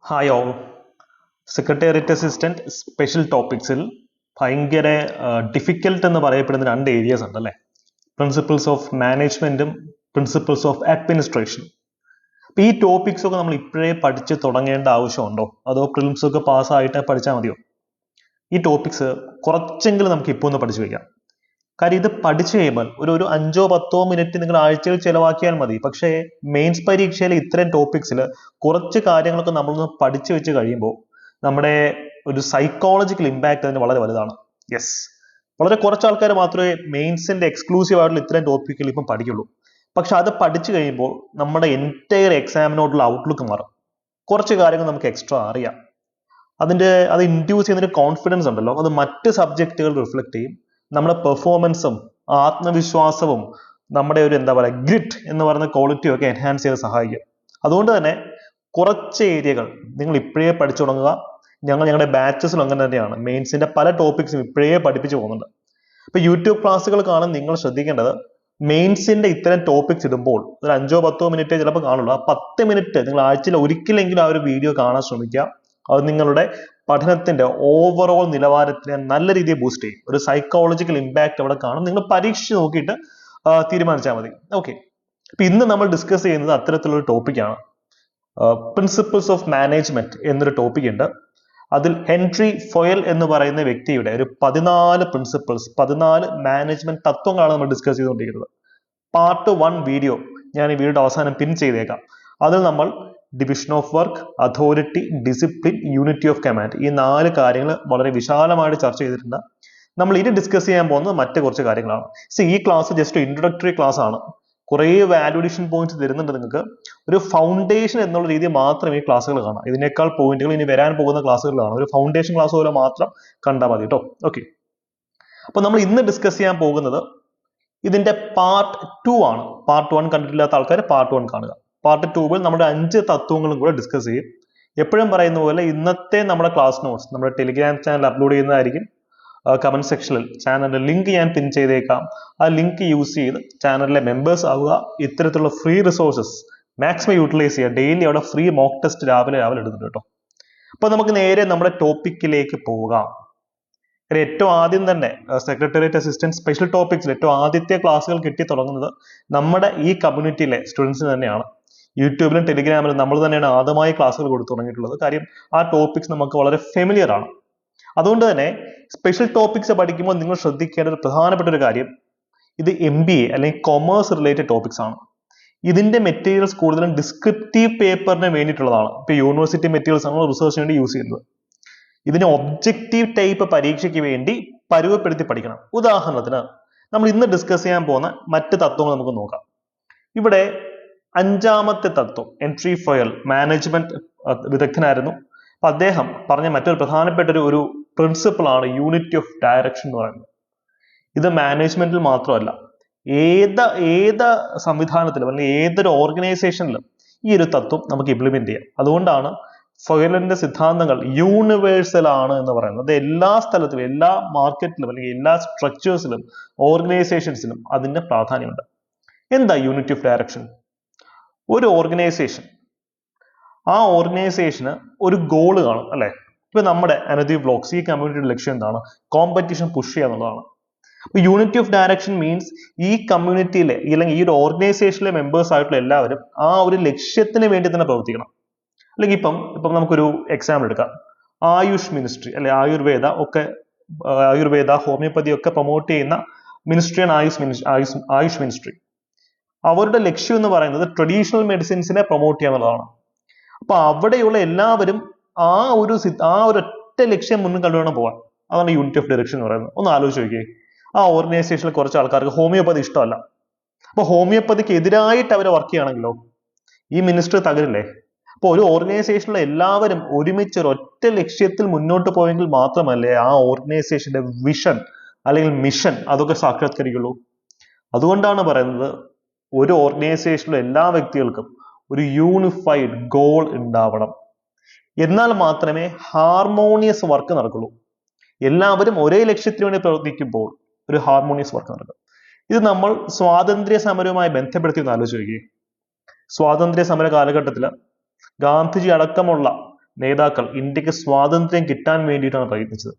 Hi all. Secretariat assistant special ടോപ്പിക്സിൽ ഭയങ്കര difficult എന്ന് പറയപ്പെടുന്ന രണ്ട് ഏരിയാസ് ഉണ്ട് അല്ലേ? പ്രിൻസിപ്പിൾസ് ഓഫ് മാനേജ്മെന്റും പ്രിൻസിപ്പിൾസ് ഓഫ് അഡ്മിനിസ്ട്രേഷനും. അപ്പൊ ഈ ടോപ്പിക്സ് ഒക്കെ നമ്മൾ ഇപ്പോഴേ പഠിച്ച് തുടങ്ങേണ്ട ആവശ്യമുണ്ടോ, അതോ പ്രിലിംസ് ഒക്കെ പാസ്സായിട്ട് പഠിച്ചാൽ മതിയോ? ഈ ടോപ്പിക്സ് കുറച്ചെങ്കിലും നമുക്ക് ഇപ്പോൾ ഒന്ന് പഠിച്ചു വയ്ക്കാം. കാര്യം ഇത് പഠിച്ചു കഴിയുമ്പോൾ ഒരു 5-10 മിനിറ്റ് നിങ്ങൾ ആഴ്ചയിൽ ചിലവാക്കിയാൽ മതി. പക്ഷേ മെയിൻസ് പരീക്ഷയിൽ ഇത്തരം ടോപ്പിക്സിൽ കുറച്ച് കാര്യങ്ങളൊക്കെ നമ്മളൊന്ന് പഠിച്ചു വെച്ച് കഴിയുമ്പോൾ നമ്മുടെ ഒരു സൈക്കോളജിക്കൽ ഇമ്പാക്ട് അതിന് വളരെ വലുതാണ്. യെസ്, വളരെ കുറച്ച് ആൾക്കാർ മാത്രമേ മെയിൻസിന്റെ എക്സ്ക്ലൂസീവ് ആയിട്ടുള്ള ഇത്തരം ടോപ്പിക്കുകൾ ഇപ്പം പഠിക്കുള്ളൂ. പക്ഷെ അത് പഠിച്ചു കഴിയുമ്പോൾ നമ്മുടെ എൻറ്റയർ എക്സാമിനോടുള്ള ഔട്ട്ലുക്ക് മാറും. കുറച്ച് കാര്യങ്ങൾ നമുക്ക് എക്സ്ട്രാ അറിയാം. അത് ഇൻഡ്യൂസ് ചെയ്യുന്നൊരു കോൺഫിഡൻസ് ഉണ്ടല്ലോ, അത് മറ്റ് സബ്ജക്റ്റുകൾ റിഫ്ലക്ട് ചെയ്യും. നമ്മുടെ പെർഫോമൻസും ആത്മവിശ്വാസവും നമ്മുടെ ഒരു ഗ്രിറ്റ് എന്ന് പറയുന്ന ക്വാളിറ്റിയും ഒക്കെ എൻഹാൻസ് ചെയ്ത് സഹായിക്കും. അതുകൊണ്ട് തന്നെ കുറച്ച് ഏരിയകൾ നിങ്ങൾ ഇപ്പോഴേ പഠിച്ചു തുടങ്ങുക. ഞങ്ങളുടെ ബാച്ചസിൽ അങ്ങനെ തന്നെയാണ്. മെയിൻസിന്റെ പല ടോപ്പിക്സും ഇപ്പോഴേ പഠിപ്പിച്ചു പോകുന്നുണ്ട്. ഇപ്പൊ യൂട്യൂബ് ക്ലാസ്സുകൾ കാണാൻ നിങ്ങൾ ശ്രദ്ധിക്കേണ്ടത്, മെയിൻസിന്റെ ഇത്തരം ടോപ്പിക്സ് ഇടുമ്പോൾ ഒരു 5-10 മിനിറ്റ് ചിലപ്പോൾ കാണുള്ളൂ. ആ 10 മിനിറ്റ് നിങ്ങൾ ആഴ്ചയിൽ ഒരിക്കലെങ്കിലും ആ ഒരു വീഡിയോ കാണാൻ ശ്രമിക്കുക. അത് നിങ്ങളുടെ പഠനത്തിന്റെ ഓവറോൾ നിലവാരത്തിനെ നല്ല രീതിയിൽ ബൂസ്റ്റ് ചെയ്യും. ഒരു സൈക്കോളജിക്കൽ ഇമ്പാക്ട് അവിടെ കാണും. നിങ്ങൾ പരീക്ഷിച്ച് നോക്കിയിട്ട് തീരുമാനിച്ചാൽ മതി. ഓക്കെ, അപ്പൊ ഇന്ന് നമ്മൾ ഡിസ്കസ് ചെയ്യുന്നത് അത്തരത്തിലുള്ള ടോപ്പിക്കാണ്. പ്രിൻസിപ്പിൾസ് ഓഫ് മാനേജ്മെന്റ് എന്നൊരു ടോപ്പിക് ഉണ്ട്. അതിൽ ഹെൻറി ഫൊയൽ എന്ന് പറയുന്ന വ്യക്തിയുടെ ഒരു 14 പ്രിൻസിപ്പിൾസ്, 14 മാനേജ്മെന്റ് തത്വങ്ങളാണ് നമ്മൾ ഡിസ്കസ് ചെയ്തുകൊണ്ടിരിക്കുന്നത്. പാർട്ട് 1 വീഡിയോ ഞാൻ ഈ വീഡിയോയുടെ അവസാനം പിൻ ചെയ്തേക്കാം. അതിൽ നമ്മൾ division of work, authority, discipline, unity of command, ഈ 4 കാര്യങ്ങൾ വളരെ വിശാലമായിട്ട് ചർച്ച ചെയ്തിട്ടുണ്ട്. നമ്മൾ ഇനി ഡിസ്കസ് ചെയ്യാൻ പോകുന്നത് മറ്റു കുറച്ച് കാര്യങ്ങളാണ്. ഈ ക്ലാസ് ജസ്റ്റ് ഇൻട്രൊഡക്ടറി ക്ലാസ് ആണ്. കുറേ വാല്യൂഡേഷൻ പോയിന്റ്സ് തരുന്നുണ്ട് നിങ്ങൾക്ക്. ഒരു ഫൗണ്ടേഷൻ എന്നുള്ള രീതിയിൽ മാത്രം ഈ ക്ലാസ്സുകൾ കാണാം. ഇതിനേക്കാൾ പോയിന്റുകൾ ഇനി വരാൻ പോകുന്ന ക്ലാസ്സുകളിലാണ്. ഒരു ഫൗണ്ടേഷൻ ക്ലാസ് പോലെ മാത്രം കണ്ടാൽ മതി കേട്ടോ. ഓക്കെ, അപ്പൊ നമ്മൾ ഇന്ന് ഡിസ്കസ് ചെയ്യാൻ പോകുന്നത് ഇതിന്റെ പാർട്ട് 2 ആണ്. പാർട്ട് 1 കണ്ടിട്ടില്ലാത്ത ആൾക്കാർ പാർട്ട് 1 കാണുക. പാർട്ട് 2 നമ്മുടെ 5 തത്വങ്ങളും കൂടെ ഡിസ്കസ് ചെയ്യും. എപ്പോഴും പറയുന്ന പോലെ ഇന്നത്തെ നമ്മുടെ ക്ലാസ് നോട്ട്സ് നമ്മുടെ ടെലിഗ്രാം ചാനൽ അപ്ലോഡ് ചെയ്യുന്നതായിരിക്കും. കമന്റ് സെക്ഷനിൽ ചാനലിന്റെ ലിങ്ക് ഞാൻ പിൻ ചെയ്തേക്കാം. ആ ലിങ്ക് യൂസ് ചെയ്ത് ചാനലിലെ മെമ്പേഴ്സ് ആവുക. ഇത്തരത്തിലുള്ള ഫ്രീ റിസോഴ്സസ് മാക്സിമം യൂട്ടിലൈസ് ചെയ്യുക. ഡെയിലി അവിടെ ഫ്രീ മോക്ക് ടെസ്റ്റ് രാവിലെ ഇടുന്നുണ്ട് കേട്ടോ. അപ്പൊ നമുക്ക് നേരെ നമ്മുടെ ടോപ്പിക്കിലേക്ക് പോകാം. ഏറ്റവും ആദ്യം തന്നെ സെക്രട്ടേറിയറ്റ് അസിസ്റ്റന്റ് സ്പെഷ്യൽ ടോപ്പിക്സിൽ ഏറ്റവും ആദ്യത്തെ ക്ലാസ്സുകൾ കിട്ടി തുടങ്ങുന്നത് നമ്മുടെ ഈ കമ്മ്യൂണിറ്റിയിലെ സ്റ്റുഡൻസിന് തന്നെയാണ്. യൂട്യൂബിലും ടെലിഗ്രാമിലും നമ്മൾ തന്നെയാണ് ആദ്യമായി ക്ലാസ്സുകൾ കൊടുത്തു തുടങ്ങിയിട്ടുള്ളത്. കാര്യം ആ ടോപ്പിക്സ് നമുക്ക് വളരെ ഫെമിലിയർ ആണ്. അതുകൊണ്ട് തന്നെ സ്പെഷ്യൽ ടോപ്പിക്സ് പഠിക്കുമ്പോൾ നിങ്ങൾ ശ്രദ്ധിക്കേണ്ട ഒരു പ്രധാനപ്പെട്ട ഒരു കാര്യം, ഇത് MBA അല്ലെങ്കിൽ കൊമേഴ്സ് റിലേറ്റഡ് ടോപ്പിക്സ് ആണ്. ഇതിന്റെ മെറ്റീരിയൽസ് കൂടുതലും ഡിസ്ക്രിപ്റ്റീവ് പേപ്പറിന് വേണ്ടിയിട്ടുള്ളതാണ്. ഇപ്പൊ യൂണിവേഴ്സിറ്റി മെറ്റീരിയൽസ് ആണ് റിസർച്ചിന് വേണ്ടി യൂസ് ചെയ്യുന്നത്. ഇതിന് ഒബ്ജക്റ്റീവ് ടൈപ്പ് പരീക്ഷയ്ക്ക് വേണ്ടി പരുവപ്പെടുത്തി പഠിക്കണം. ഉദാഹരണത്തിന് നമ്മൾ ഇന്ന് ഡിസ്കസ് ചെയ്യാൻ പോകുന്ന മറ്റ് തത്വങ്ങൾ നമുക്ക് നോക്കാം. ഇവിടെ 5ാമത്തെ തത്വം, ഹെൻറി ഫൊയൽ മാനേജ്മെന്റ് വിദഗ്ധനായിരുന്നു. അപ്പൊ അദ്ദേഹം പറഞ്ഞ മറ്റൊരു പ്രധാനപ്പെട്ട ഒരു പ്രിൻസിപ്പിൾ ആണ് യൂണിറ്റി ഓഫ് ഡയറക്ഷൻ എന്ന് പറയുന്നത്. ഇത് മാനേജ്മെന്റിൽ മാത്രമല്ല, ഏത് സംവിധാനത്തിലും അല്ലെങ്കിൽ ഏതൊരു ഓർഗനൈസേഷനിലും ഈ ഒരു തത്വം നമുക്ക് ഇംപ്ലിമെന്റ് ചെയ്യാം. അതുകൊണ്ടാണ് ഫൊയലിന്റെ സിദ്ധാന്തങ്ങൾ യൂണിവേഴ്സൽ ആണ് എന്ന് പറയുന്നത്. എല്ലാ സ്ഥലത്തും, എല്ലാ മാർക്കറ്റിലും അല്ലെങ്കിൽ എല്ലാ സ്ട്രക്ചേഴ്സിലും ഓർഗനൈസേഷൻസിലും അതിന്റെ പ്രാധാന്യമുണ്ട്. എന്താ യൂണിറ്റി ഓഫ് ഡയറക്ഷൻ? ഒരു ഓർഗനൈസേഷൻ, ആ ഓർഗനൈസേഷന് ഒരു ഗോള് കാണും അല്ലെ? ഇപ്പൊ നമ്മുടെ അനദീപ് വ്ലോഗ്സ് ഈ കമ്മ്യൂണിറ്റിയുടെ ലക്ഷ്യം എന്താണ്? കോമ്പറ്റീഷൻ പുഷ് ചെയ്യുക എന്നുള്ളതാണ്. അപ്പൊ യൂണിറ്റി ഓഫ് ഡയറക്ഷൻ മീൻസ് ഈ കമ്മ്യൂണിറ്റിയിലെ അല്ലെങ്കിൽ ഈ ഒരു ഓർഗനൈസേഷനിലെ മെമ്പേഴ്സ് ആയിട്ടുള്ള എല്ലാവരും ആ ഒരു ലക്ഷ്യത്തിന് വേണ്ടി തന്നെ പ്രവർത്തിക്കണം. അല്ലെങ്കിൽ ഇപ്പം നമുക്കൊരു എക്സാമ്പിൾ എടുക്കാം. ആയുഷ് മിനിസ്ട്രി അല്ലെ, ആയുർവേദ ഹോമിയോപ്പതി ഒക്കെ പ്രൊമോട്ട് ചെയ്യുന്ന മിനിസ്ട്രിയാണ് ആയുഷ് മിനിസ്ട്രി. അവരുടെ ലക്ഷ്യം എന്ന് പറയുന്നത് ട്രഡീഷണൽ മെഡിസിൻസിനെ പ്രൊമോട്ട് ചെയ്യുക എന്നുള്ളതാണ്. അപ്പൊ അവിടെയുള്ള എല്ലാവരും ആ ഒരൊറ്റ ലക്ഷ്യം മുന്നിൽ കണ്ടുവേണം പോവാൻ. അതാണ് യൂണിറ്റി ഓഫ് ഡയറക്ഷൻ എന്ന് പറയുന്നത്. ഒന്ന് ആലോചിച്ച് നോക്കിയേ, ആ ഓർഗനൈസേഷനിൽ കുറച്ച് ആൾക്കാർക്ക് ഹോമിയോപ്പതി ഇഷ്ടമല്ല. അപ്പൊ ഹോമിയോപ്പതിക്ക് എതിരായിട്ട് അവർ വർക്ക് ചെയ്യുകയാണെങ്കിലോ ഈ മിനിസ്റ്റർ തകരില്ലേ? അപ്പൊ ഒരു ഓർഗനൈസേഷനിലെ എല്ലാവരും ഒരുമിച്ച് ഒരൊറ്റ ലക്ഷ്യത്തിൽ മുന്നോട്ട് പോയെങ്കിൽ മാത്രമല്ലേ ആ ഓർഗനൈസേഷന്റെ വിഷൻ അല്ലെങ്കിൽ മിഷൻ അതൊക്കെ സാക്ഷാത്കരിക്കുള്ളൂ. അതുകൊണ്ടാണ് പറയുന്നത്, ഒരു ഓർഗനൈസേഷനിലെ എല്ലാ വ്യക്തികൾക്കും ഒരു യൂണിഫൈഡ് ഗോൾ ഉണ്ടാവണം. എന്നാൽ മാത്രമേ ഹാർമോണിയസ് വർക്ക് നടക്കുള്ളൂ. എല്ലാവരും ഒരേ ലക്ഷ്യത്തിന് വേണ്ടി പ്രവർത്തിക്കുമ്പോൾ ഒരു ഹാർമോണിയസ് വർക്ക് നടക്കും. ഇത് നമ്മൾ സ്വാതന്ത്ര്യ സമരവുമായി ബന്ധപ്പെടുത്തി ഒന്ന് ആലോചിക്കുകയും, സ്വാതന്ത്ര്യ സമര കാലഘട്ടത്തിൽ ഗാന്ധിജി അടക്കമുള്ള നേതാക്കൾ ഇന്ത്യക്ക് സ്വാതന്ത്ര്യം കിട്ടാൻ വേണ്ടിയിട്ടാണ് പ്രയത്നിച്ചത്.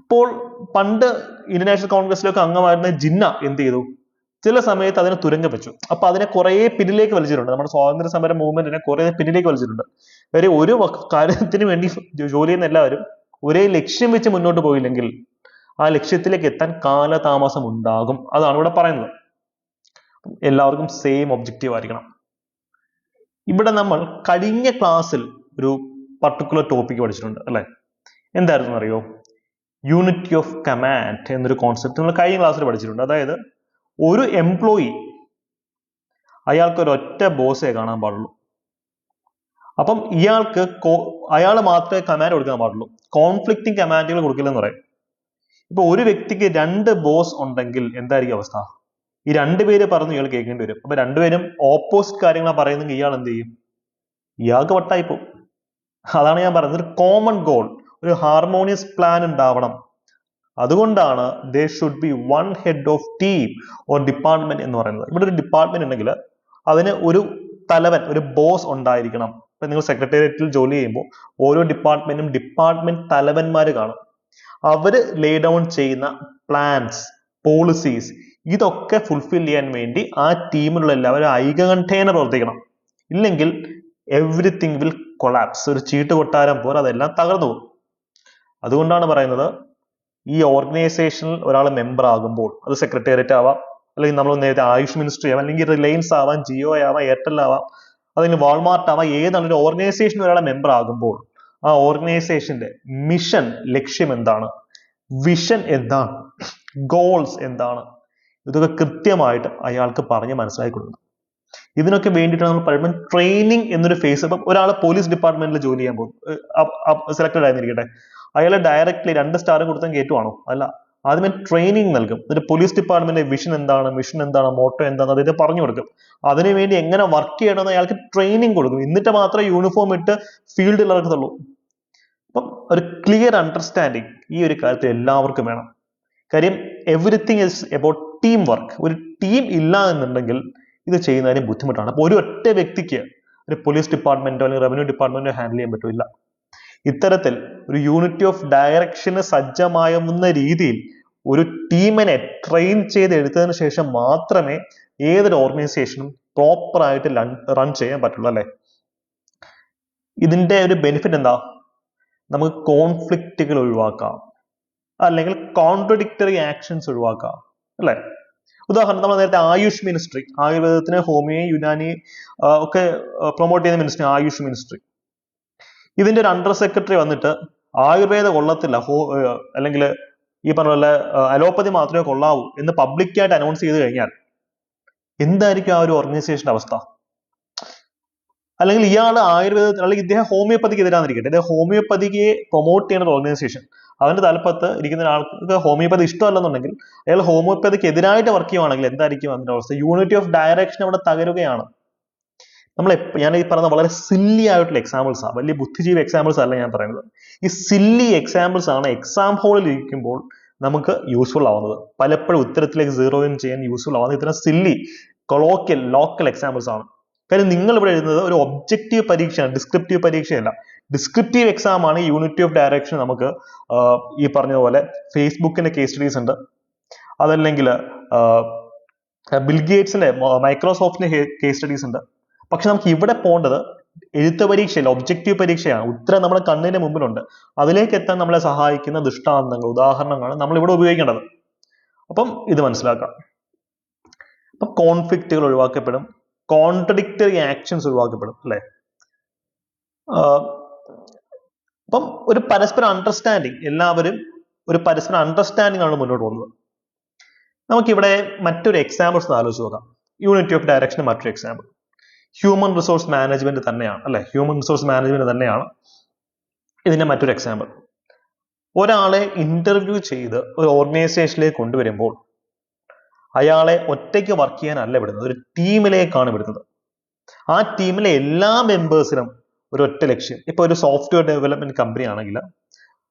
അപ്പോൾ പണ്ട് ഇന്ത്യൻ നാഷണൽ കോൺഗ്രസിലൊക്കെ അംഗമായിരുന്ന ജിന്ന എന്ത് ചെയ്തു? ചില സമയത്ത് അതിനെ തുരങ്കം വെച്ചു. അപ്പൊ അതിനെ കുറെ പിന്നിലേക്ക് വലിച്ചിട്ടുണ്ട്. നമ്മുടെ സ്വാതന്ത്ര്യ സമര മൂവ്മെന്റിനെ കുറെ പിന്നിലേക്ക് വലിച്ചിട്ടുണ്ട്. കാര്യം ഒരു കാര്യത്തിന് വേണ്ടി ജോലി ചെയ്യുന്ന എല്ലാവരും ഒരേ ലക്ഷ്യം വെച്ച് മുന്നോട്ട് പോയില്ലെങ്കിൽ ആ ലക്ഷ്യത്തിലേക്ക് എത്താൻ കാലതാമസം ഉണ്ടാകും. അതാണ് ഇവിടെ പറയുന്നത്. എല്ലാവർക്കും സെയിം ഒബ്ജക്റ്റീവ് ആയിരിക്കണം. ഇവിടെ നമ്മൾ കഴിഞ്ഞ ക്ലാസ്സിൽ ഒരു പർട്ടിക്കുലർ ടോപ്പിക് പഠിച്ചിട്ടുണ്ട് അല്ലെ? എന്തായിരുന്നു അറിയോ? യൂണിറ്റി ഓഫ് കമാൻഡ് എന്നൊരു കോൺസെപ്റ്റ് നമ്മൾ കഴിഞ്ഞ ക്ലാസ്സിൽ പഠിച്ചിട്ടുണ്ട്. അതായത് ഒരു എംപ്ലോയി അയാൾക്ക് ഒരു ഒറ്റ ബോസേ കാണാൻ പാടുള്ളൂ. അപ്പം ഇയാൾക്ക് അയാൾ മാത്രമേ കമാൻഡ് കൊടുക്കാൻ പാടുള്ളൂ. കോൺഫ്ലിക്റ്റിംഗ് കമാൻഡുകൾ കൊടുക്കില്ലെന്ന് പറയും. ഇപ്പൊ ഒരു വ്യക്തിക്ക് 2 ബോസ് ഉണ്ടെങ്കിൽ എന്തായിരിക്കും അവസ്ഥ? ഈ 2 പേര് പറഞ്ഞു ഇയാൾ കേൾക്കേണ്ടി വരും. അപ്പൊ 2 പേരും ഓപ്പോസിറ്റ് കാര്യങ്ങളാണ് പറയുന്നെങ്കിൽ ഇയാൾ എന്ത് ചെയ്യും? ഇയാൾക്ക് വട്ടായിപ്പോ. അതാണ് ഞാൻ പറയുന്നത്. ഒരു കോമൺ ഗോൾ, ഒരു ഹാർമോണിയസ് പ്ലാൻ ഉണ്ടാവണം. അതുകൊണ്ടാണ് there should be one head of team or department എന്ന് പറയുന്നത്. ഇവിടെ ഒരു ഡിപ്പാർട്ട്മെന്റ് ഉണ്ടെങ്കിൽ അതിന് ഒരു തലവൻ, ഒരു ബോസ് ഉണ്ടായിരിക്കണം. ഇപ്പൊ നിങ്ങൾ സെക്രട്ടേറിയറ്റിൽ ജോലി ചെയ്യുമ്പോൾ ഓരോ ഡിപ്പാർട്ട്മെന്റും ഡിപ്പാർട്ട്മെന്റ് തലവന്മാർ കാണും. അവര് ലേ ഡൗൺ ചെയ്യുന്ന പ്ലാൻസ്, പോളിസീസ് ഇതൊക്കെ ഫുൾഫിൽ ചെയ്യാൻ വേണ്ടി ആ ടീമിലുള്ള എല്ലാവരും ഐകകണ്ഠേന പ്രവർത്തിക്കണം. ഇല്ലെങ്കിൽ എവ്രിതിങ് വിൽ കൊളാപ്സ്. ഒരു ചീട്ട് കൊട്ടാരം പോലെ അതെല്ലാം തകർന്നു പോകും. അതുകൊണ്ടാണ് പറയുന്നത് ഈ ഓർഗനൈസേഷനിൽ ഒരാൾ മെമ്പർ ആകുമ്പോൾ, അത് സെക്രട്ടേറിയറ്റ് ആവാം, അല്ലെങ്കിൽ നമ്മൾ നേരത്തെ ആയുഷ് മിനിസ്ട്രി ആവാം, അല്ലെങ്കിൽ റിലയൻസ് ആവാം, ജിയോ ആവാം, എയർടെൽ ആവാം, അല്ലെങ്കിൽ വാൾമാർട്ട് ആവാം, ഏതാണ് ഒരു ഓർഗനൈസേഷൻ ഒരാളെ മെമ്പർ ആകുമ്പോൾ ആ ഓർഗനൈസേഷന്റെ മിഷൻ, ലക്ഷ്യം എന്താണ്, വിഷൻ എന്താണ്, ഗോൾസ് എന്താണ്, ഇതൊക്കെ കൃത്യമായിട്ട് അയാൾക്ക് പറഞ്ഞ് മനസ്സിലാക്കി കൊടുക്കണം. ഇതിനൊക്കെ വേണ്ടിയിട്ടാണ് നമ്മൾ പറയുമ്പോൾ ട്രെയിനിങ് എന്നൊരു ഫേസ്. ഇപ്പം ഒരാൾ പോലീസ് ഡിപ്പാർട്ട്മെന്റിൽ ജോലി ചെയ്യാൻ പോകും, സെലക്ടഡ് ആയിരിക്കട്ടെ, അയാളെ ഡയറക്റ്റ്ലി 2 സ്റ്റാർ കൊടുത്താൽ കയറ്റുവാണോ? അല്ല. ആദ്യമേ ട്രെയിനിങ് നൽകും. എന്നിട്ട് പോലീസ് ഡിപ്പാർട്ട്മെന്റിന്റെ വിഷൻ എന്താണ്, മിഷൻ എന്താണ്, മോട്ടോ എന്താണ്, അതിനെ പറഞ്ഞു കൊടുക്കും. അതിനുവേണ്ടി എങ്ങനെ വർക്ക് ചെയ്യണമെന്ന് അയാൾക്ക് ട്രെയിനിങ് കൊടുക്കും. എന്നിട്ട് മാത്രമേ യൂണിഫോം ഇട്ട് ഫീൽഡിൽ ഇറക്കത്തുള്ളൂ. അപ്പം ഒരു ക്ലിയർ അണ്ടർസ്റ്റാൻഡിങ് ഈ ഒരു കാര്യത്തിൽ എല്ലാവർക്കും വേണം. കാര്യം everything is about team work. ഒരു ടീം ഇല്ല എന്നുണ്ടെങ്കിൽ ഇത് ചെയ്യുന്നതിന് ബുദ്ധിമുട്ടാണ്. അപ്പൊ ഒരു ഒറ്റ വ്യക്തിക്ക് ഒരു പോലീസ് ഡിപ്പാർട്ട്മെന്റോ അല്ലെങ്കിൽ റവന്യൂ ഡിപ്പാർട്ട്മെന്റോ ഹാൻഡിൽ ചെയ്യാൻ പറ്റില്ല. ഇത്തരത്തിൽ ഒരു യൂണിറ്റി ഓഫ് ഡയറക്ഷന് സജ്ജമാകുന്ന രീതിയിൽ ഒരു ടീമിനെ ട്രെയിൻ ചെയ്ത് എടുത്തതിന് ശേഷം മാത്രമേ ഏതൊരു ഓർഗനൈസേഷനും പ്രോപ്പർ ആയിട്ട് റൺ ചെയ്യാൻ പറ്റുള്ളൂ അല്ലെ? ഇതിന്റെ ഒരു ബെനിഫിറ്റ് എന്താ? നമുക്ക് കോൺഫ്ലിക്റ്റുകൾ ഒഴിവാക്കാം, അല്ലെങ്കിൽ കോൺട്രഡിക്ടറി ആക്ഷൻസ് ഒഴിവാക്കാം അല്ലെ? ഉദാഹരണം, നമ്മൾ നേരത്തെ ആയുഷ് മിനിസ്ട്രി, ആയുർവേദത്തിന് ഹോമിയോ, യുനാനി ഒക്കെ പ്രൊമോട്ട് ചെയ്യുന്ന മിനിസ്ട്രി ആയുഷ് മിനിസ്ട്രി. ഇതിന്റെ ഒരു അണ്ടർ സെക്രട്ടറി വന്നിട്ട് ആയുർവേദ കൊള്ളത്തില്ല, അല്ലെങ്കിൽ ഈ പറഞ്ഞ പോലെ അലോപ്പതി മാത്രമേ കൊള്ളാവൂ എന്ന് പബ്ലിക്കായിട്ട് അനൗൺസ് ചെയ്ത് കഴിഞ്ഞാൽ എന്തായിരിക്കും ആ ഒരു ഓർഗനൈസേഷന്റെ അവസ്ഥ? അല്ലെങ്കിൽ ഇയാൾ ആയുർവേദത്തിന്, അല്ലെങ്കിൽ ഇദ്ദേഹം ഹോമിയോപ്പതിക്ക് എതിരാന്നിരിക്കട്ടെ, ഇദ്ദേഹം ഹോമിയോപ്പതിക്ക് പ്രൊമോട്ട് ചെയ്യുന്ന ഒരു ഓർഗനൈസേഷൻ, അതിന്റെ തലപ്പത്ത് ഇരിക്കുന്ന ഒരാൾക്ക് ഹോമിയോപ്പതി ഇഷ്ടമല്ലെന്നുണ്ടെങ്കിൽ അയാൾ ഹോമിയോപ്പതിക്ക് എതിരായിട്ട് വർക്ക് ചെയ്യുവാണെങ്കിൽ എന്തായിരിക്കും അതിന്റെ അവസ്ഥ? യൂണിറ്റി ഓഫ് ഡയറക്ഷൻ അവിടെ തകരുകയാണ്. ഞാൻ ഈ പറഞ്ഞ വളരെ സില്ലി ആയിട്ടുള്ള എക്സാമ്പിൾസ് ആണ്, വലിയ ബുദ്ധിജീവി എക്സാമ്പിൾസ് അല്ല ഞാൻ പറയുന്നത്. ഈ സില്ലി എക്സാമ്പിൾസ് ആണ് എക്സാം ഹോളിൽ ഇരിക്കുമ്പോൾ നമുക്ക് യൂസ്ഫുൾ ആവുന്നത്. പലപ്പോഴും ഉത്തരത്തിലേക്ക് സീറോ ഇൻ ചെയ്യാൻ യൂസ്ഫുൾ ആവുന്നത് ഇത്തരം സില്ലി കൊളോക്കിയൽ ലോക്കൽ എക്സാമ്പിൾസ് ആണ്. കാര്യം നിങ്ങൾ ഇവിടെ എഴുതുന്നത് ഒരു ഒബ്ജക്റ്റീവ് പരീക്ഷയാണ്, ഡിസ്ക്രിപ്റ്റീവ് പരീക്ഷയല്ല. ഡിസ്ക്രിപ്റ്റീവ് എക്സാം ആണ് യൂണിറ്റി ഓഫ് ഡയറക്ഷൻ. നമുക്ക് ഈ പറഞ്ഞതുപോലെ ഫേസ്ബുക്കിന്റെ കേസ് സ്റ്റഡീസ് ഉണ്ട്, അതല്ലെങ്കിൽ ബിൽഗേറ്റ്സിന്റെ, മൈക്രോസോഫ്റ്റിന്റെ കേസ് സ്റ്റഡീസ് ഉണ്ട്. പക്ഷെ നമുക്ക് ഇവിടെ പോകേണ്ടത് എഴുത്ത് പരീക്ഷയല്ല, ഒബ്ജക്റ്റീവ് പരീക്ഷയാണ്. ഉത്തരം നമ്മുടെ കണ്ണിന്റെ മുമ്പിലുണ്ട്. അതിലേക്ക് എത്താൻ നമ്മളെ സഹായിക്കുന്ന ദൃഷ്ടാന്തങ്ങൾ, ഉദാഹരണങ്ങളാണ് നമ്മൾ ഇവിടെ ഉപയോഗിക്കേണ്ടത്. അപ്പം ഇത് മനസ്സിലാക്കാം. അപ്പം കോൺഫ്ലിക്റ്റുകൾ ഒഴിവാക്കപ്പെടും, കോൺട്രഡിക്ടറി ആക്ഷൻസ് ഒഴിവാക്കപ്പെടും അല്ലെ? അപ്പം ഒരു പരസ്പര അണ്ടർസ്റ്റാൻഡിങ്, എല്ലാവരും ഒരു പരസ്പര അണ്ടർസ്റ്റാൻഡിങ് ആണ് മുന്നോട്ട് പോകുന്നത്. നമുക്കിവിടെ മറ്റൊരു എക്സാമ്പിൾസ് ആലോചിച്ച് നോക്കാം. യൂണിറ്റി ഓഫ് ഡയറക്ഷൻ മറ്റൊരു എക്സാമ്പിൾ ഹ്യൂമൻ റിസോഴ്സ് മാനേജ്മെന്റ് തന്നെയാണ് അല്ലെ? ഹ്യൂമൻ റിസോഴ്സ് മാനേജ്മെന്റ് തന്നെയാണ് ഇതിന്റെ മറ്റൊരു എക്സാമ്പിൾ. ഒരാളെ ഇന്റർവ്യൂ ചെയ്ത് ഒരു ഓർഗനൈസേഷനിലേക്ക് കൊണ്ടുവരുമ്പോൾ അയാളെ ഒറ്റയ്ക്ക് വർക്ക് ചെയ്യാനല്ല വിടുന്നത്, ഒരു ടീമിലേക്കാണ് വിടുന്നത്. ആ ടീമിലെ എല്ലാ മെമ്പേഴ്സിനും ഒരു ഒറ്റ ലക്ഷ്യം. ഇപ്പൊ ഒരു സോഫ്റ്റ്വെയർ ഡെവലപ്മെന്റ് കമ്പനി ആണെങ്കിൽ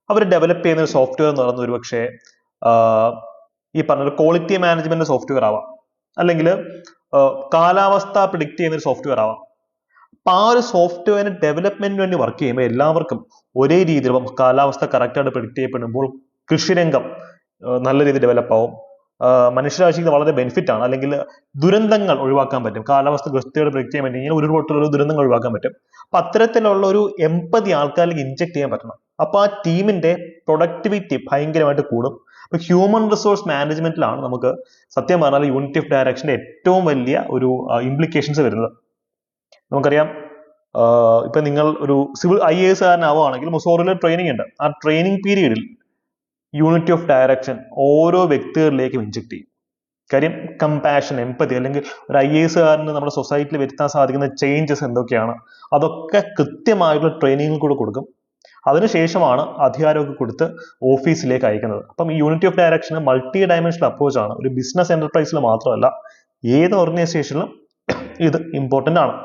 അവർ ഡെവലപ്പ് ചെയ്യുന്ന ഒരു സോഫ്റ്റ്വെയർ എന്ന് പറയുന്നത് ഒരു പക്ഷേ ഈ പറഞ്ഞ ക്വാളിറ്റി മാനേജ്മെന്റ് സോഫ്റ്റ്വെയർ ആവാം, അല്ലെങ്കിൽ കാലാവസ്ഥ പ്രിഡിക്റ്റ് ചെയ്യുന്ന ഒരു സോഫ്റ്റ്വെയർ ആവാം. അപ്പൊ ആ ഒരു സോഫ്റ്റ്വെയറിന് ഡെവലപ്മെന്റിന് വേണ്ടി വർക്ക് ചെയ്യുമ്പോൾ എല്ലാവർക്കും ഒരേ രീതിയിൽ കാലാവസ്ഥ കറക്റ്റായിട്ട് പ്രെഡിക്റ്റ് ചെയ്യപ്പെടുമ്പോൾ കൃഷിരംഗം നല്ല രീതിയിൽ ഡെവലപ്പ് ആവും. മനുഷ്യരാശിക്ക് വളരെ ബെനിഫിറ്റ് ആണ്. അല്ലെങ്കിൽ ദുരന്തങ്ങൾ ഒഴിവാക്കാൻ പറ്റും. കാലാവസ്ഥ കൃത്യമായിട്ട് പ്രെഡിക്റ്റ് ചെയ്യാൻ പറ്റും. ഇങ്ങനെ ഉരുൾപൊട്ടലുള്ള ദുരന്തങ്ങൾ ഒഴിവാക്കാൻ പറ്റും. അപ്പൊ അത്തരത്തിലുള്ള ഒരു എമ്പതി ആൾക്കാരിലേക്ക് ഇൻജെക്ട് ചെയ്യാൻ പറ്റണം. അപ്പൊ ആ ടീമിന്റെ പ്രൊഡക്ടിവിറ്റി ഭയങ്കരമായിട്ട് കൂടും. അപ്പൊ ഹ്യൂമൻ റിസോഴ്സ് മാനേജ്മെന്റിലാണ് നമുക്ക് സത്യം പറഞ്ഞാൽ യൂണിറ്റി ഓഫ് ഡയറക്ഷന്റെ ഏറ്റവും വലിയ ഒരു ഇംപ്ലിക്കേഷൻസ് വരുന്നത്. നമുക്കറിയാം, ഇപ്പൊ നിങ്ങൾ ഒരു സിവിൽ IAS കാരനാവുകയാണെങ്കിൽ മുസോറിൽ ട്രെയിനിങ് ഉണ്ട്. ആ ട്രെയിനിങ് പീരീഡിൽ യൂണിറ്റി ഓഫ് ഡയറക്ഷൻ ഓരോ വ്യക്തികളിലേക്കും ഇൻജെക്ട് ചെയ്യും. കാര്യം കമ്പാഷൻ, എംപതി, അല്ലെങ്കിൽ ഒരു IAS കാരന് നമ്മുടെ സൊസൈറ്റിയിൽ വരുത്താൻ സാധിക്കുന്ന ചേഞ്ചസ് എന്തൊക്കെയാണ്, അതൊക്കെ കൃത്യമായിട്ടുള്ള ട്രെയിനിങ്ങിൽ കൂടെ കൊടുക്കും. അതിനുശേഷമാണ് അധികാരമൊക്കെ കൊടുത്ത് ഓഫീസിലേക്ക് അയക്കുന്നത്. അപ്പം ഈ unity of direction multi dimensional approach ആണ്. ഒരു ബിസിനസ് എന്റർപ്രൈസിൽ മാത്രമല്ല, ഏത് ഓർഗനൈസേഷനിലും ഇത് ഇമ്പോർട്ടൻ്റ് ആണ്.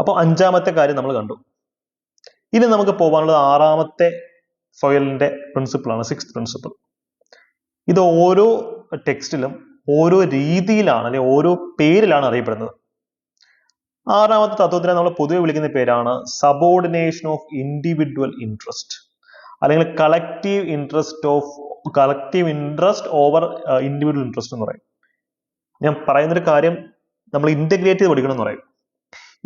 അപ്പോൾ 5ാമത്തെ കാര്യം നമ്മൾ കണ്ടു. ഇനി നമുക്ക് പോകാനുള്ളത് 6ാമത്തെ സോയലിന്റെ പ്രിൻസിപ്പിളാണ്, 6th പ്രിൻസിപ്പിൾ. ഇത് ഓരോ ടെക്സ്റ്റിലും ഓരോ രീതിയിലാണ്, അല്ലെങ്കിൽ ഓരോ പേരിലാണ് അറിയപ്പെടുന്നത്. 6ാമത്തെ തത്വത്തിനെ നമ്മൾ പൊതുവെ വിളിക്കുന്ന പേരാണ് സബോർഡിനേഷൻ ഓഫ് ഇൻഡിവിജ്വൽ ഇൻട്രസ്റ്റ്, അല്ലെങ്കിൽ collective interest over individual interest എന്ന് പറയും. ഞാൻ പറയുന്നൊരു കാര്യം നമ്മൾ ഇന്റഗ്രേറ്റ് ചെയ്ത് പഠിക്കണം എന്ന് പറയും.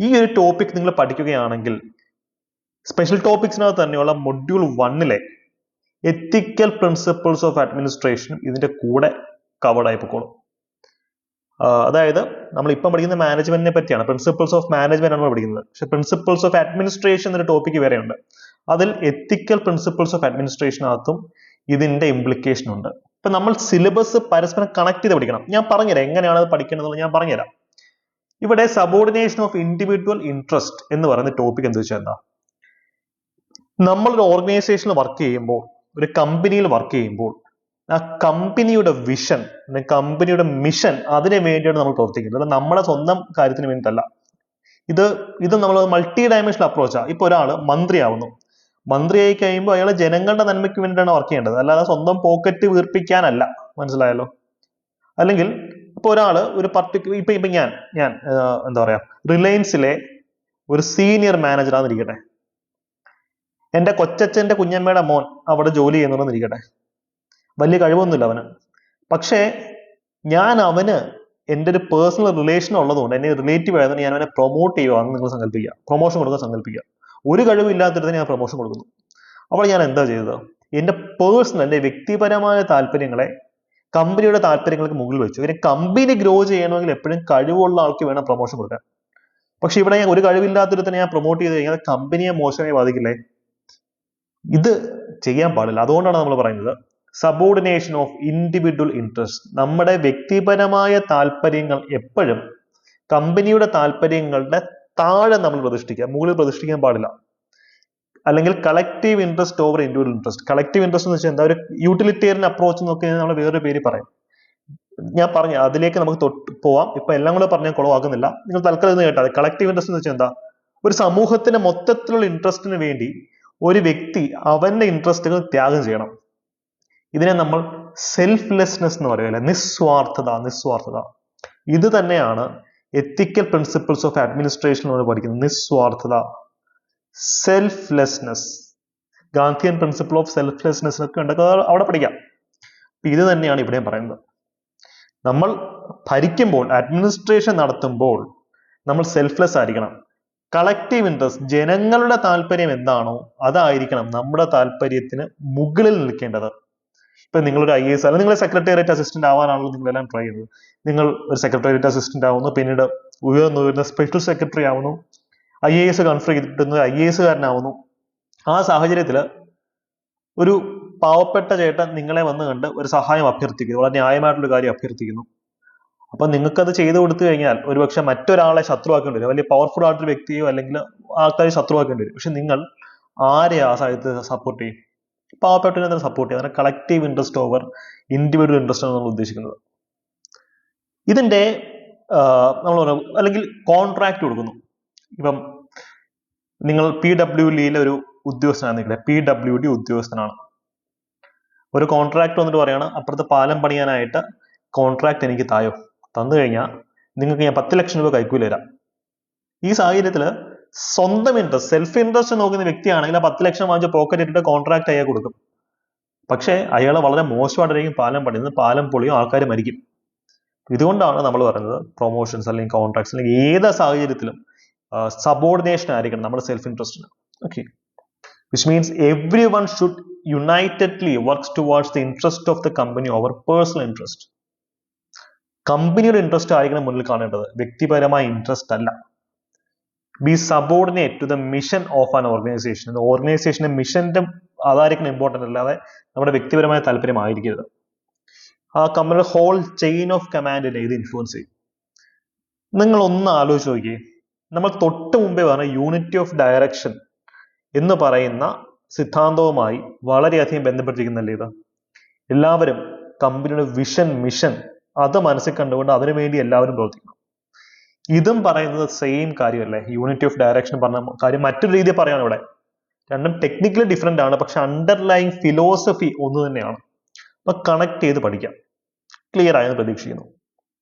ഈ ഒരു ടോപ്പിക് നിങ്ങൾ പഠിക്കുകയാണെങ്കിൽ സ്പെഷ്യൽ ടോപ്പിക്സിനകത്ത് തന്നെയുള്ള മൊഡ്യൂൾ 1-ലെ എത്തിക്കൽ പ്രിൻസിപ്പിൾസ് ഓഫ് അഡ്മിനിസ്ട്രേഷൻ ഇതിന്റെ കൂടെ കവേർഡ് ആയി പോയിക്കോളും. അതായത് നമ്മൾ ഇപ്പം പഠിക്കുന്ന മാനേജ്മെന്റിനെ പറ്റിയാണ്, പ്രിൻസിപ്പിൾസ് ഓഫ് മാനേജ്മെന്റ് ആണ് നമ്മൾ പഠിക്കുന്നത്. പക്ഷെ പ്രിൻസിപ്പിൾസ് ഓഫ് അഡ്മിനിസ്ട്രേഷൻ എന്നൊരു ടോപ്പിക് വേറെയുണ്ട്. അതിൽ എത്തിക്കൽ പ്രിൻസിപ്പിൾസ് ഓഫ് അഡ്മിനിസ്ട്രേഷനകത്തും ഇതിന്റെ ഇംപ്ലിക്കേഷൻ ഉണ്ട്. ഇപ്പൊ നമ്മൾ സിലബസ് പരസ്പരം കണക്ട് ചെയ്ത് പഠിക്കണം. ഞാൻ പറഞ്ഞുതരാം എങ്ങനെയാണ് അത് പഠിക്കേണ്ടതെന്ന് ഞാൻ പറഞ്ഞുതരാം. ഇവിടെ സബോർഡിനേഷൻ ഓഫ് ഇൻഡിവിജ്വൽ ഇൻട്രസ്റ്റ് എന്ന് പറയുന്ന ടോപ്പിക് എന്താ വെച്ചാൽ എന്താ, നമ്മളൊരു ഓർഗനൈസേഷനിൽ വർക്ക് ചെയ്യുമ്പോൾ, ഒരു കമ്പനിയിൽ വർക്ക് ചെയ്യുമ്പോൾ, ആ കമ്പനിയുടെ വിഷൻ, കമ്പനിയുടെ മിഷൻ, അതിന് വേണ്ടിയാണ് നമ്മൾ പ്രവർത്തിക്കുന്നത്. അല്ല നമ്മുടെ സ്വന്തം കാര്യത്തിന് വേണ്ടിയിട്ടല്ല. ഇത് നമ്മൾ മൾട്ടി ഡയമെൻഷണൽ അപ്രോച്ചാണ്. ഇപ്പൊ ഒരാൾ മന്ത്രിയാവുന്നു. മന്ത്രിയായി കഴിയുമ്പോൾ അയാൾ ജനങ്ങളുടെ നന്മയ്ക്ക് വേണ്ടിയിട്ടാണ് വർക്ക് ചെയ്യേണ്ടത്, അല്ലാതെ സ്വന്തം പോക്കറ്റ് വീർപ്പിക്കാനല്ല. മനസ്സിലായല്ലോ? അല്ലെങ്കിൽ ഇപ്പൊ ഒരാള് ഒരു ഇപ്പൊ ഞാൻ എന്താ പറയാ, റിലയൻസിലെ ഒരു സീനിയർ മാനേജറാന്നിരിക്കട്ടെ. എന്റെ കൊച്ചച്ഛന്റെ കുഞ്ഞമ്മയുടെ മോൻ അവിടെ ജോലി ചെയ്യുന്നുണ്ടെന്നിരിക്കട്ടെ. വലിയ കഴിവൊന്നുമില്ല അവന്. പക്ഷേ ഞാൻ അവന് എൻ്റെ ഒരു പേഴ്സണൽ റിലേഷൻ ഉള്ളതുകൊണ്ട്, എന്നെ റിലേറ്റീവ് ആയതുകൊണ്ട് ഞാൻ അവനെ പ്രൊമോട്ട് ചെയ്യുവാന്ന് നിങ്ങൾ സങ്കല്പിക്കുക, പ്രൊമോഷൻ കൊടുക്കാൻ സങ്കല്പിക്കുക. ഒരു കഴിവില്ലാത്തതിന് ഞാൻ പ്രൊമോഷൻ കൊടുക്കുന്നു. അപ്പോൾ ഞാൻ എന്താ ചെയ്തത്, എൻ്റെ പേഴ്സണൽ, എൻ്റെ വ്യക്തിപരമായ താല്പര്യങ്ങളെ കമ്പനിയുടെ താല്പര്യങ്ങൾക്ക് മുകളിൽ വെച്ചു. ഇനി കമ്പനി ഗ്രോ ചെയ്യണമെങ്കിൽ എപ്പോഴും കഴിവുള്ള ആൾക്ക് വേണം പ്രൊമോഷൻ കൊടുക്കാൻ. പക്ഷെ ഇവിടെ ഞാൻ ഒരു കഴിവില്ലാത്തൊരുത്തനെ ഞാൻ പ്രൊമോട്ട് ചെയ്ത് കഴിഞ്ഞാൽ കമ്പനിയെ മോശമായി ബാധിക്കില്ലേ? ഇത് ചെയ്യാൻ പാടില്ല. അതുകൊണ്ടാണ് നമ്മൾ പറയുന്നത് സബോർഡിനേഷൻ ഓഫ് ഇൻഡിവിജ്വൽ ഇൻട്രസ്റ്റ്. നമ്മുടെ വ്യക്തിപരമായ താല്പര്യങ്ങൾ എപ്പോഴും കമ്പനിയുടെ താല്പര്യങ്ങളുടെ താഴെ നമ്മൾ പ്രതിഷ്ഠിക്കുക, മുകളിൽ പ്രതിഷ്ഠിക്കാൻ പാടില്ല. അല്ലെങ്കിൽ collective interest over individual interest. Collective interest എന്ന് വെച്ചാൽ എന്താ, ഒരു യൂട്ടിലിറ്റേറിയൻ അപ്രോച്ച് നോക്കി നമ്മൾ വേറൊരു പേര് പറയും. ഞാൻ പറഞ്ഞു അതിലേക്ക് നമുക്ക് പോവാം. ഇപ്പൊ എല്ലാം കൂടെ പറഞ്ഞാൽ കുളവാക്കുന്നില്ല, നിങ്ങൾ തൽക്കാലം ഇത് കേട്ടാൽ. കളക്റ്റീവ് ഇൻട്രസ്റ്റ് എന്ന് വെച്ചാൽ എന്താ, ഒരു സമൂഹത്തിന്റെ മൊത്തത്തിലുള്ള ഇൻട്രസ്റ്റിന് വേണ്ടി ഒരു വ്യക്തി അവന്റെ ഇൻട്രസ്റ്റുകൾ ത്യാഗം ചെയ്യണം. ഇതിനെ നമ്മൾ സെൽഫ്ലെസ്നെസ് എന്ന് പറയുമല്ലേ, നിസ്വാർത്ഥത. ഇത് തന്നെയാണ് എത്തിക്കൽ പ്രിൻസിപ്പിൾസ് ഓഫ് അഡ്മിനിസ്ട്രേഷൻ നമ്മൾ പഠിക്കുന്നത്. നിസ്വാർത്ഥത, selflessness. Gandhian principle of selflessness ഒക്കെ ഉണ്ട്, അവിടെ പഠിക്കാം. ഇത് തന്നെയാണ് ഇവിടെയും പറയുന്നത്. നമ്മൾ ഭരിക്കുമ്പോൾ, അഡ്മിനിസ്ട്രേഷൻ നടത്തുമ്പോൾ നമ്മൾ സെൽഫ്ലെസ് ആയിരിക്കണം. കളക്റ്റീവ് ഇൻട്രസ്റ്റ്, ജനങ്ങളുടെ താല്പര്യം എന്താണോ അതായിരിക്കണം നമ്മുടെ താല്പര്യത്തിന് മുകളിൽ നിൽക്കേണ്ടത്. ഇപ്പൊ നിങ്ങളൊരു IAS അല്ലെങ്കിൽ നിങ്ങൾ സെക്രട്ടേറിയറ്റ് അസിസ്റ്റന്റ് ആവാനാണല്ലോ നിങ്ങളെല്ലാം ട്രൈ ചെയ്യുന്നത്. നിങ്ങൾ ഒരു സെക്രട്ടേറിയറ്റ് അസിസ്റ്റന്റ് ആവുന്നു, പിന്നീട് ഉയർന്ന സ്പെഷ്യൽ സെക്രട്ടറി ആവുന്നു, IAS കൺഫർ ചെയ്തിട്ട് IAS കാരനാവുന്നു. ആ സാഹചര്യത്തിൽ ഒരു പാവപ്പെട്ട ചേട്ടൻ നിങ്ങളെ വന്ന് കണ്ട് ഒരു സഹായം അഭ്യർത്ഥിക്കുന്നു, വളരെ ന്യായമായിട്ടുള്ള കാര്യം അഭ്യർത്ഥിക്കുന്നു. അപ്പൊ നിങ്ങൾക്കത് ചെയ്തു കൊടുത്തു കഴിഞ്ഞാൽ ഒരുപക്ഷെ മറ്റൊരാളെ ശത്രുവാക്കേണ്ടി വരും, വലിയ പവർഫുൾ ആയിട്ടൊരു വ്യക്തിയോ അല്ലെങ്കിൽ ആൾക്കാരെ ശത്രുവാക്കേണ്ടി വരും. പക്ഷെ നിങ്ങൾ ആരെ ആ സാഹചര്യത്തിൽ സപ്പോർട്ട് ചെയ്യും? പാവപ്പെട്ടവരെ സപ്പോർട്ട് ചെയ്യും. അങ്ങനെ collective interest over individual interest ആണ് നമ്മൾ ഉദ്ദേശിക്കുന്നത്. ഇതിന്റെ നമ്മൾ അല്ലെങ്കിൽ കോൺട്രാക്ട് കൊടുക്കുന്നു. ഇപ്പം നിങ്ങൾ PWDയിലെ ഒരു ഉദ്യോഗസ്ഥനാണെന്നില്ല, PWD ഉദ്യോഗസ്ഥനാണ്. ഒരു കോൺട്രാക്ട് വന്നിട്ട് പറയാണ്, അപ്പുറത്ത് പാലം പണിയാനായിട്ട് കോൺട്രാക്ട് എനിക്ക് തായോ, തന്നു കഴിഞ്ഞാൽ നിങ്ങൾക്ക് ഞാൻ 10 ലക്ഷം രൂപ കൈക്കൂലി തരാം. ഈ സാഹചര്യത്തിൽ സ്വന്തം ഇൻട്രസ്റ്റ്, സെൽഫ് ഇൻട്രസ്റ്റ് നോക്കുന്ന വ്യക്തിയാണെങ്കിൽ ആ 10 ലക്ഷം വാങ്ങിച്ച് പോക്കറ്റ് ഇട്ടിട്ട് കോൺട്രാക്ട് അയാൾ കൊടുക്കും. പക്ഷേ അയാൾ വളരെ മോശമായിട്ടായിരിക്കും പാലം പണിയുന്നത്, പാലം പൊളിയും, ആൾക്കാർ മരിക്കും. ഇതുകൊണ്ടാണ് നമ്മൾ പറയുന്നത് പ്രൊമോഷൻസ് അല്ലെങ്കിൽ കോൺട്രാക്ട്സ് അല്ലെങ്കിൽ ഏത് സാഹചര്യത്തിലും സബോർഡിനേഷൻ ആയിരിക്കണം നമ്മുടെ സെൽഫ് ഇൻട്രസ്റ്റിന്. Okay, which means everyone should unitedly works towards the interest of the company over personal interest. കമ്പനിയുടെ ഇൻട്രസ്റ്റ് ആയിരിക്കണം മുന്നിൽ കാണേണ്ടത്, വ്യക്തിപരമായ ഇൻട്രസ്റ്റ് അല്ല. Be subordinate to the mission of an organisation. ഓർഗനൈസേഷന്റെ മിഷന്റെ അതായിരിക്കണം ഇമ്പോർട്ടൻ്റ്, അല്ലാതെ നമ്മുടെ വ്യക്തിപരമായ താല്പര്യമായിരിക്കരുത്. ആ കമ്പനിയുടെ ഹോൾ ചെയിൻ ഓഫ് കമാൻഡിനെ ഇത് ഇൻഫ്ലുവൻസ് ചെയ്യും. നിങ്ങൾ ഒന്ന് ആലോചിച്ച് നോക്കിയേ, നമ്മൾ തൊട്ട് മുമ്പേ പറഞ്ഞ യൂണിറ്റി ഓഫ് ഡയറക്ഷൻ എന്ന് പറയുന്ന സിദ്ധാന്തവുമായി വളരെയധികം ബന്ധപ്പെട്ടിരിക്കുന്നല്ലേ ഇത്. എല്ലാവരും കമ്പനിയുടെ വിഷൻ, മിഷൻ അത് മനസ്സിൽ കണ്ടുകൊണ്ട് അതിനുവേണ്ടി എല്ലാവരും പ്രവർത്തിക്കണം. ഇതും പറയുന്നത് സെയിം കാര്യമല്ലേ? യൂണിറ്റി ഓഫ് ഡയറക്ഷൻ പറഞ്ഞ കാര്യം മറ്റൊരു രീതിയിൽ പറയാണ് ഇവിടെ. രണ്ടും ടെക്നിക്കലി ഡിഫറെന്റ് ആണ്, പക്ഷെ അണ്ടർലൈങ് ഫിലോസഫി ഒന്ന് തന്നെയാണ്. അപ്പൊ കണക്ട് ചെയ്ത് പഠിക്കാം. ക്ലിയർ ആയെന്ന് പ്രതീക്ഷിക്കുന്നു.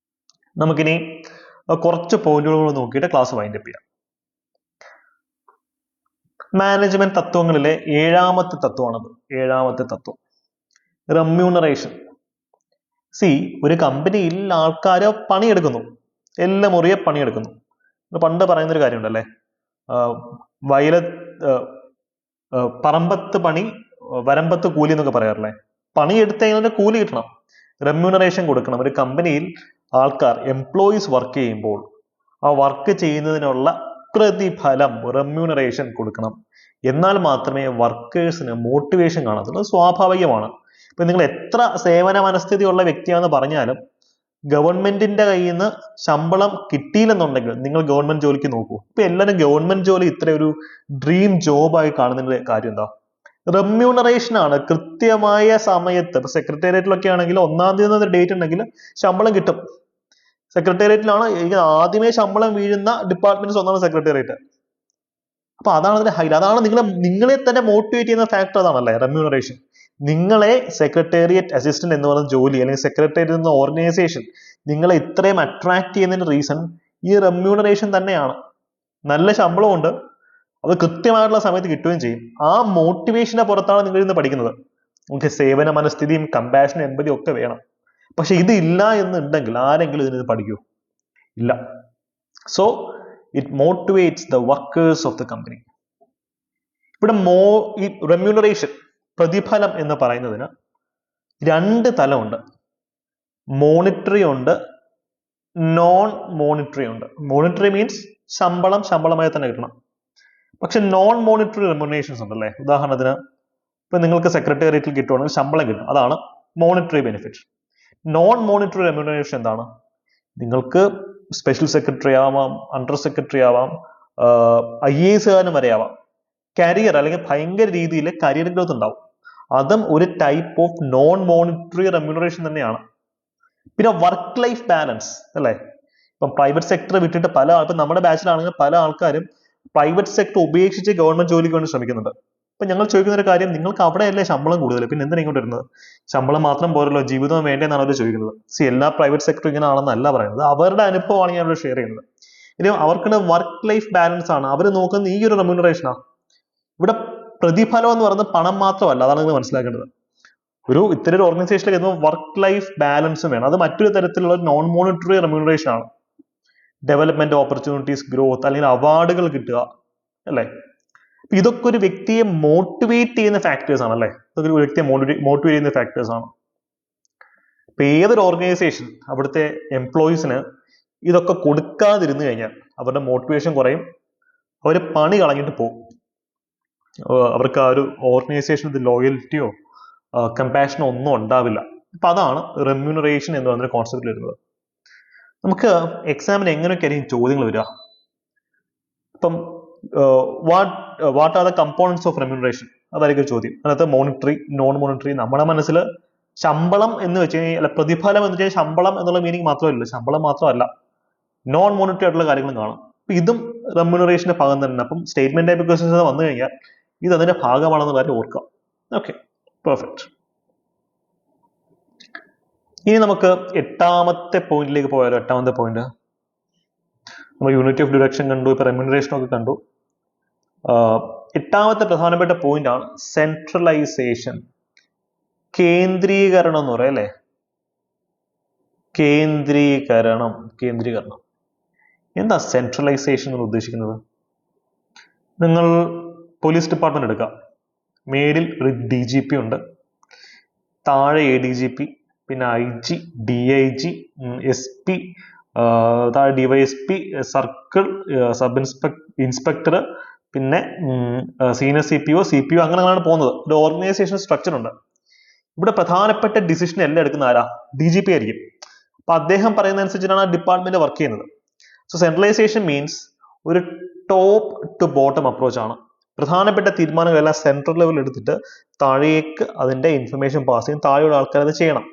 നമുക്കിനി കുറച്ച് പോയിന്റുകൾ നോക്കിയിട്ട് ക്ലാസ് വൈൻഡപ്പ് ചെയ്യാം. മാനേജ്മെന്റ് തത്വങ്ങളിലെ 7ാമത്തെ തത്വമാണത്. 7ാമത്തെ തത്വം റെമ്യൂണറേഷൻ. ഒരു കമ്പനിയിൽ ആൾക്കാർ പണിയെടുക്കുന്നു, എല്ലാം മുറിയെ പണിയെടുക്കുന്നു. പണ്ട് പറയുന്നൊരു കാര്യമുണ്ടല്ലേ, പറമ്പത്ത് പണി വരമ്പത്ത് കൂലി എന്നൊക്കെ പറയാറില്ലേ. പണിയെടുത്ത് കഴിഞ്ഞാൽ കൂലി കിട്ടണം, റെമ്യൂണറേഷൻ കൊടുക്കണം. ഒരു കമ്പനിയിൽ ആൾക്കാർ എംപ്ലോയീസ് വർക്ക് ചെയ്യുമ്പോൾ ആ വർക്ക് ചെയ്യുന്നതിനുള്ള പ്രതിഫലം, റെമ്യൂണറേഷൻ കൊടുക്കണം. എന്നാൽ മാത്രമേ വർക്കേഴ്സിന് മോട്ടിവേഷൻ കാണത്തുള്ളൂ. സ്വാഭാവികമാണ്. ഇപ്പൊ നിങ്ങൾ എത്ര സേവന മനസ്ഥിതി ഉള്ള വ്യക്തിയാണെന്ന് പറഞ്ഞാലും ഗവൺമെന്റിന്റെ കയ്യിൽ നിന്ന് ശമ്പളം കിട്ടിയില്ലെന്നുണ്ടെങ്കിൽ നിങ്ങൾ ഗവൺമെന്റ് ജോലിക്ക് നോക്കൂ. ഇപ്പൊ എല്ലാവരും ഗവൺമെന്റ് ജോലി ഇത്ര ഒരു ഡ്രീം ജോബായി കാണുന്നതിന്റെ കാര്യം എന്താ? റെമ്യൂണറേഷൻ ആണ്. കൃത്യമായ സമയത്ത്, ഇപ്പൊ സെക്രട്ടേറിയറ്റിലൊക്കെ ആണെങ്കിൽ 1-ാം തീയതി ഡേറ്റ് ഉണ്ടെങ്കിൽ ശമ്പളം കിട്ടും. സെക്രട്ടേറിയറ്റിലാണ് ആദ്യമേ ശമ്പളം വീഴുന്ന ഡിപ്പാർട്ട്മെന്റ്സ് ഒന്നാണ് സെക്രട്ടേറിയറ്റ്. അപ്പൊ അതാണ് അതിന്റെ ഹൈലൈറ്റ്. അതാണ് നിങ്ങളെ തന്നെ മോട്ടിവേറ്റ് ചെയ്യുന്ന ഫാക്ടർ അതാണല്ലേ റെമ്യൂണറേഷൻ. നിങ്ങളെ സെക്രട്ടേറിയറ്റ് അസിസ്റ്റന്റ് എന്ന് പറയുന്ന ജോലി അല്ലെങ്കിൽ സെക്രട്ടേറിയറ്റ് എന്ന ഓർഗനൈസേഷൻ നിങ്ങളെ ഇത്രയും അട്രാക്ട് ചെയ്യുന്നതിന്റെ റീസൺ ഈ റെമ്യൂണറേഷൻ തന്നെയാണ്. നല്ല ശമ്പളമുണ്ട്, അത് കൃത്യമായിട്ടുള്ള സമയത്ത് കിട്ടുകയും ചെയ്യും. ആ മോട്ടിവേഷന്റെ പുറത്താണ് നിങ്ങൾ ഇന്ന് പഠിക്കുന്നത്. നമുക്ക് സേവന മനസ്ഥിതിയും കമ്പാഷനും എമ്പതിയും ഒക്കെ വേണം. പക്ഷെ ഇതില്ല എന്നുണ്ടെങ്കിൽ ആരെങ്കിലും ഇതിന് പഠിക്കൂ? ഇല്ല. So it motivates the workers of the company. ഇവിടെ ഈ റെമ്യൂണറേഷൻ, പ്രതിഫലം എന്ന് പറയുന്നതിന് 2 തലമുണ്ട്. മോണിറ്ററി ഉണ്ട്, നോൺ മോണിറ്ററി ഉണ്ട്. മോണിറ്ററി മീൻസ് ശമ്പളമായി തന്നെ കിട്ടണം. പക്ഷെ നോൺ മോണിറ്ററി റെമ്യൂണറേഷൻസ് ഉണ്ടല്ലേ. ഉദാഹരണത്തിന് ഇപ്പൊ നിങ്ങൾക്ക് സെക്രട്ടേറിയറ്റിൽ കിട്ടുവാണെങ്കിൽ ശമ്പളം കിട്ടും, അതാണ് monetary benefit. Non monetary remuneration എന്താണ്? നിങ്ങൾക്ക് സ്പെഷ്യൽ സെക്രട്ടറി ആവാം, അണ്ടർ സെക്രട്ടറി ആവാം, IAS വരെ ആവാം. കരിയർ അല്ലെങ്കിൽ ഭയങ്കര രീതിയിൽ കരിയർ ഗ്രോത്ത് ഉണ്ടാവും. അതും ഒരു type of non monetary remuneration തന്നെയാണ്. പിന്നെ വർക്ക് ലൈഫ് ബാലൻസ് അല്ലേ. ഇപ്പം പ്രൈവറ്റ് സെക്ടർ വിട്ടിട്ട് ഇപ്പം നമ്മുടെ ബാച്ചിലാണെങ്കിൽ പല ആൾക്കാരും പ്രൈവറ്റ് സെക്ടർ ഉപേക്ഷിച്ച് ഗവൺമെന്റ് ജോലിക്ക് വേണ്ടി ശ്രമിക്കുന്നുണ്ട്. അപ്പൊ ഞങ്ങൾ ചോദിക്കുന്ന ഒരു കാര്യം, നിങ്ങൾക്ക് അവിടെയല്ലേ ശമ്പളം കൂടുതൽ, പിന്നെ എന്തിനാ ഇങ്ങോട്ട് വരുന്നത്? ശമ്പളം മാത്രം പോരല്ലോ, ജീവിതം വേണ്ടതെന്നാണ് അവർ ചോദിക്കുന്നത്. എല്ലാ പ്രൈവറ്റ് സെക്ടറും ഇങ്ങനെ ആണെന്നല്ല പറയുന്നത്, അവരുടെ അനുഭവമാണ് ഞാൻ അവിടെ ഷെയർ ചെയ്യുന്നത്. ഇനി അവർക്കുള്ള വർക്ക് ലൈഫ് ബാലൻസ് ആണ് അവർ നോക്കുന്നത്, ഈ ഒരു റെമ്യൂണറേഷനാണ്. ഇവിടെ പ്രതിഫലം എന്ന് പറയുന്നത് പണം മാത്രമല്ല, അതാണ് നിങ്ങൾ മനസ്സിലാക്കേണ്ടത്. ഇത്തരം ഒരു ഓർഗനൈസേഷനിലേക്ക് എത്തുമ്പോൾ വർക്ക് ലൈഫ് ബാലൻസും വേണം. അത് മറ്റൊരു തരത്തിലുള്ള നോൺ മോണിറ്ററി റെമ്യൂണറേഷൻ ആണ്. ഡെവലപ്മെന്റ് ഓപ്പർച്യൂണിറ്റീസ്, ഗ്രോത്ത്, അല്ലെങ്കിൽ അവാർഡുകൾ കിട്ടുക അല്ലേ. ഇതൊക്കെ ഒരു വ്യക്തിയെ മോട്ടിവേറ്റ് ചെയ്യുന്ന ഫാക്ടേഴ്സ് ആണ് അല്ലേ. ഇതൊക്കെ ഒരു വ്യക്തിയെ മോട്ടിവേറ്റ് ചെയ്യുന്ന ഫാക്ടേഴ്സ് ആണ്. ഇപ്പൊ ഏതൊരു ഓർഗനൈസേഷൻ അവിടുത്തെ എംപ്ലോയീസിന് ഇതൊക്കെ കൊടുക്കാതിരുന്നു കഴിഞ്ഞാൽ അവരുടെ മോട്ടിവേഷൻ കുറയും, അവർ പണി കളഞ്ഞിട്ട് പോകും. അവർക്ക് ആ ഒരു ഓർഗനൈസേഷന് ലോയൽറ്റിയോ കമ്പാഷനോ ഒന്നും ഉണ്ടാവില്ല. അപ്പൊ അതാണ് റെമ്യൂണറേഷൻ എന്ന് പറയുന്ന കോൺസെപ്റ്റ് വരുന്നത്. നമുക്ക് എക്സാമിന് എങ്ങനെയൊക്കെയായിരിക്കും ചോദ്യങ്ങൾ വരിക? ഇപ്പം what are the components of remuneration, അതായിരിക്കും ചോദ്യം. അതിനകത്ത് മോണിറ്ററി, നോൺ മോണിറ്ററി. നമ്മുടെ മനസ്സിൽ ശമ്പളം എന്ന് വെച്ച് കഴിഞ്ഞാൽ, അല്ല പ്രതിഫലം എന്ന് വെച്ചാൽ ശമ്പളം എന്നുള്ള മീനിങ് മാത്രമല്ല, ശമ്പളം മാത്രമല്ല നോൺ മോണിറ്ററി ആയിട്ടുള്ള കാര്യങ്ങളും കാണും. അപ്പൊ ഇതും റെമ്യൂണറേഷന്റെ ഭാഗം തന്നെ. അപ്പം സ്റ്റേറ്റ്മെന്റ് ടൈപ്പ് ക്വസ്റ്റ്യൻസ് വന്നു കഴിഞ്ഞാൽ ഇത് അതിന്റെ ഭാഗമാണെന്ന് കാര്യം ഓർക്കാം. Okay, perfect. ഇനി നമുക്ക് 8ാമത്തെ പോയിന്റിലേക്ക് പോയാലോ. 8ാമത്തെ പോയിന്റ് നമ്മൾ യൂണിറ്റി ഓഫ് ഡിറക്ഷൻ കണ്ടു, ഇപ്പൊ റെമ്യൂണറേഷൻ ഒക്കെ കണ്ടു. എട്ടാമത്തെ പ്രധാനപ്പെട്ട പോയിന്റ് ആണ് സെൻട്രലൈസേഷൻ, കേന്ദ്രീകരണം എന്ന് പറയാം അല്ലെ. കേന്ദ്രീകരണം. എന്താ സെൻട്രലൈസേഷൻ എന്ന് ഉദ്ദേശിക്കുന്നത്? നിങ്ങൾ പോലീസ് ഡിപ്പാർട്ട്മെന്റ് എടുക്കാം. മേലിൽ ഒരു DGP ഉണ്ട്, താഴെ ADGP, പിന്നെ IG, DIG, SP, താഴെ DYSP, സർക്കിൾ, സബ് ഇൻസ്പെക്ടർ, പിന്നെ സീനിയർ CPO, CPO, അങ്ങനെയാണ് പോകുന്നത്. ഒരു ഓർഗനൈസേഷൻ സ്ട്രക്ചർ ഉണ്ട്. ഇവിടെ പ്രധാനപ്പെട്ട ഡിസിഷൻ എല്ലാം എടുക്കുന്ന ആരാ? DGP ആയിരിക്കും. അപ്പൊ അദ്ദേഹം പറയുന്ന അനുസരിച്ചിട്ടാണ് ആ ഡിപ്പാർട്ട്മെന്റ് വർക്ക് ചെയ്യുന്നത്. സോ സെൻട്രലൈസേഷൻ മീൻസ് ഒരു ടോപ്പ് ടു ബോട്ടം അപ്രോച്ച് ആണ്. പ്രധാനപ്പെട്ട തീരുമാനങ്ങളെല്ലാം സെൻട്രൽ ലെവൽ എടുത്തിട്ട് താഴേക്ക് അതിന്റെ ഇൻഫർമേഷൻ പാസ് ചെയ്യും, താഴെയുള്ള ആൾക്കാർ അത് ചെയ്യണം.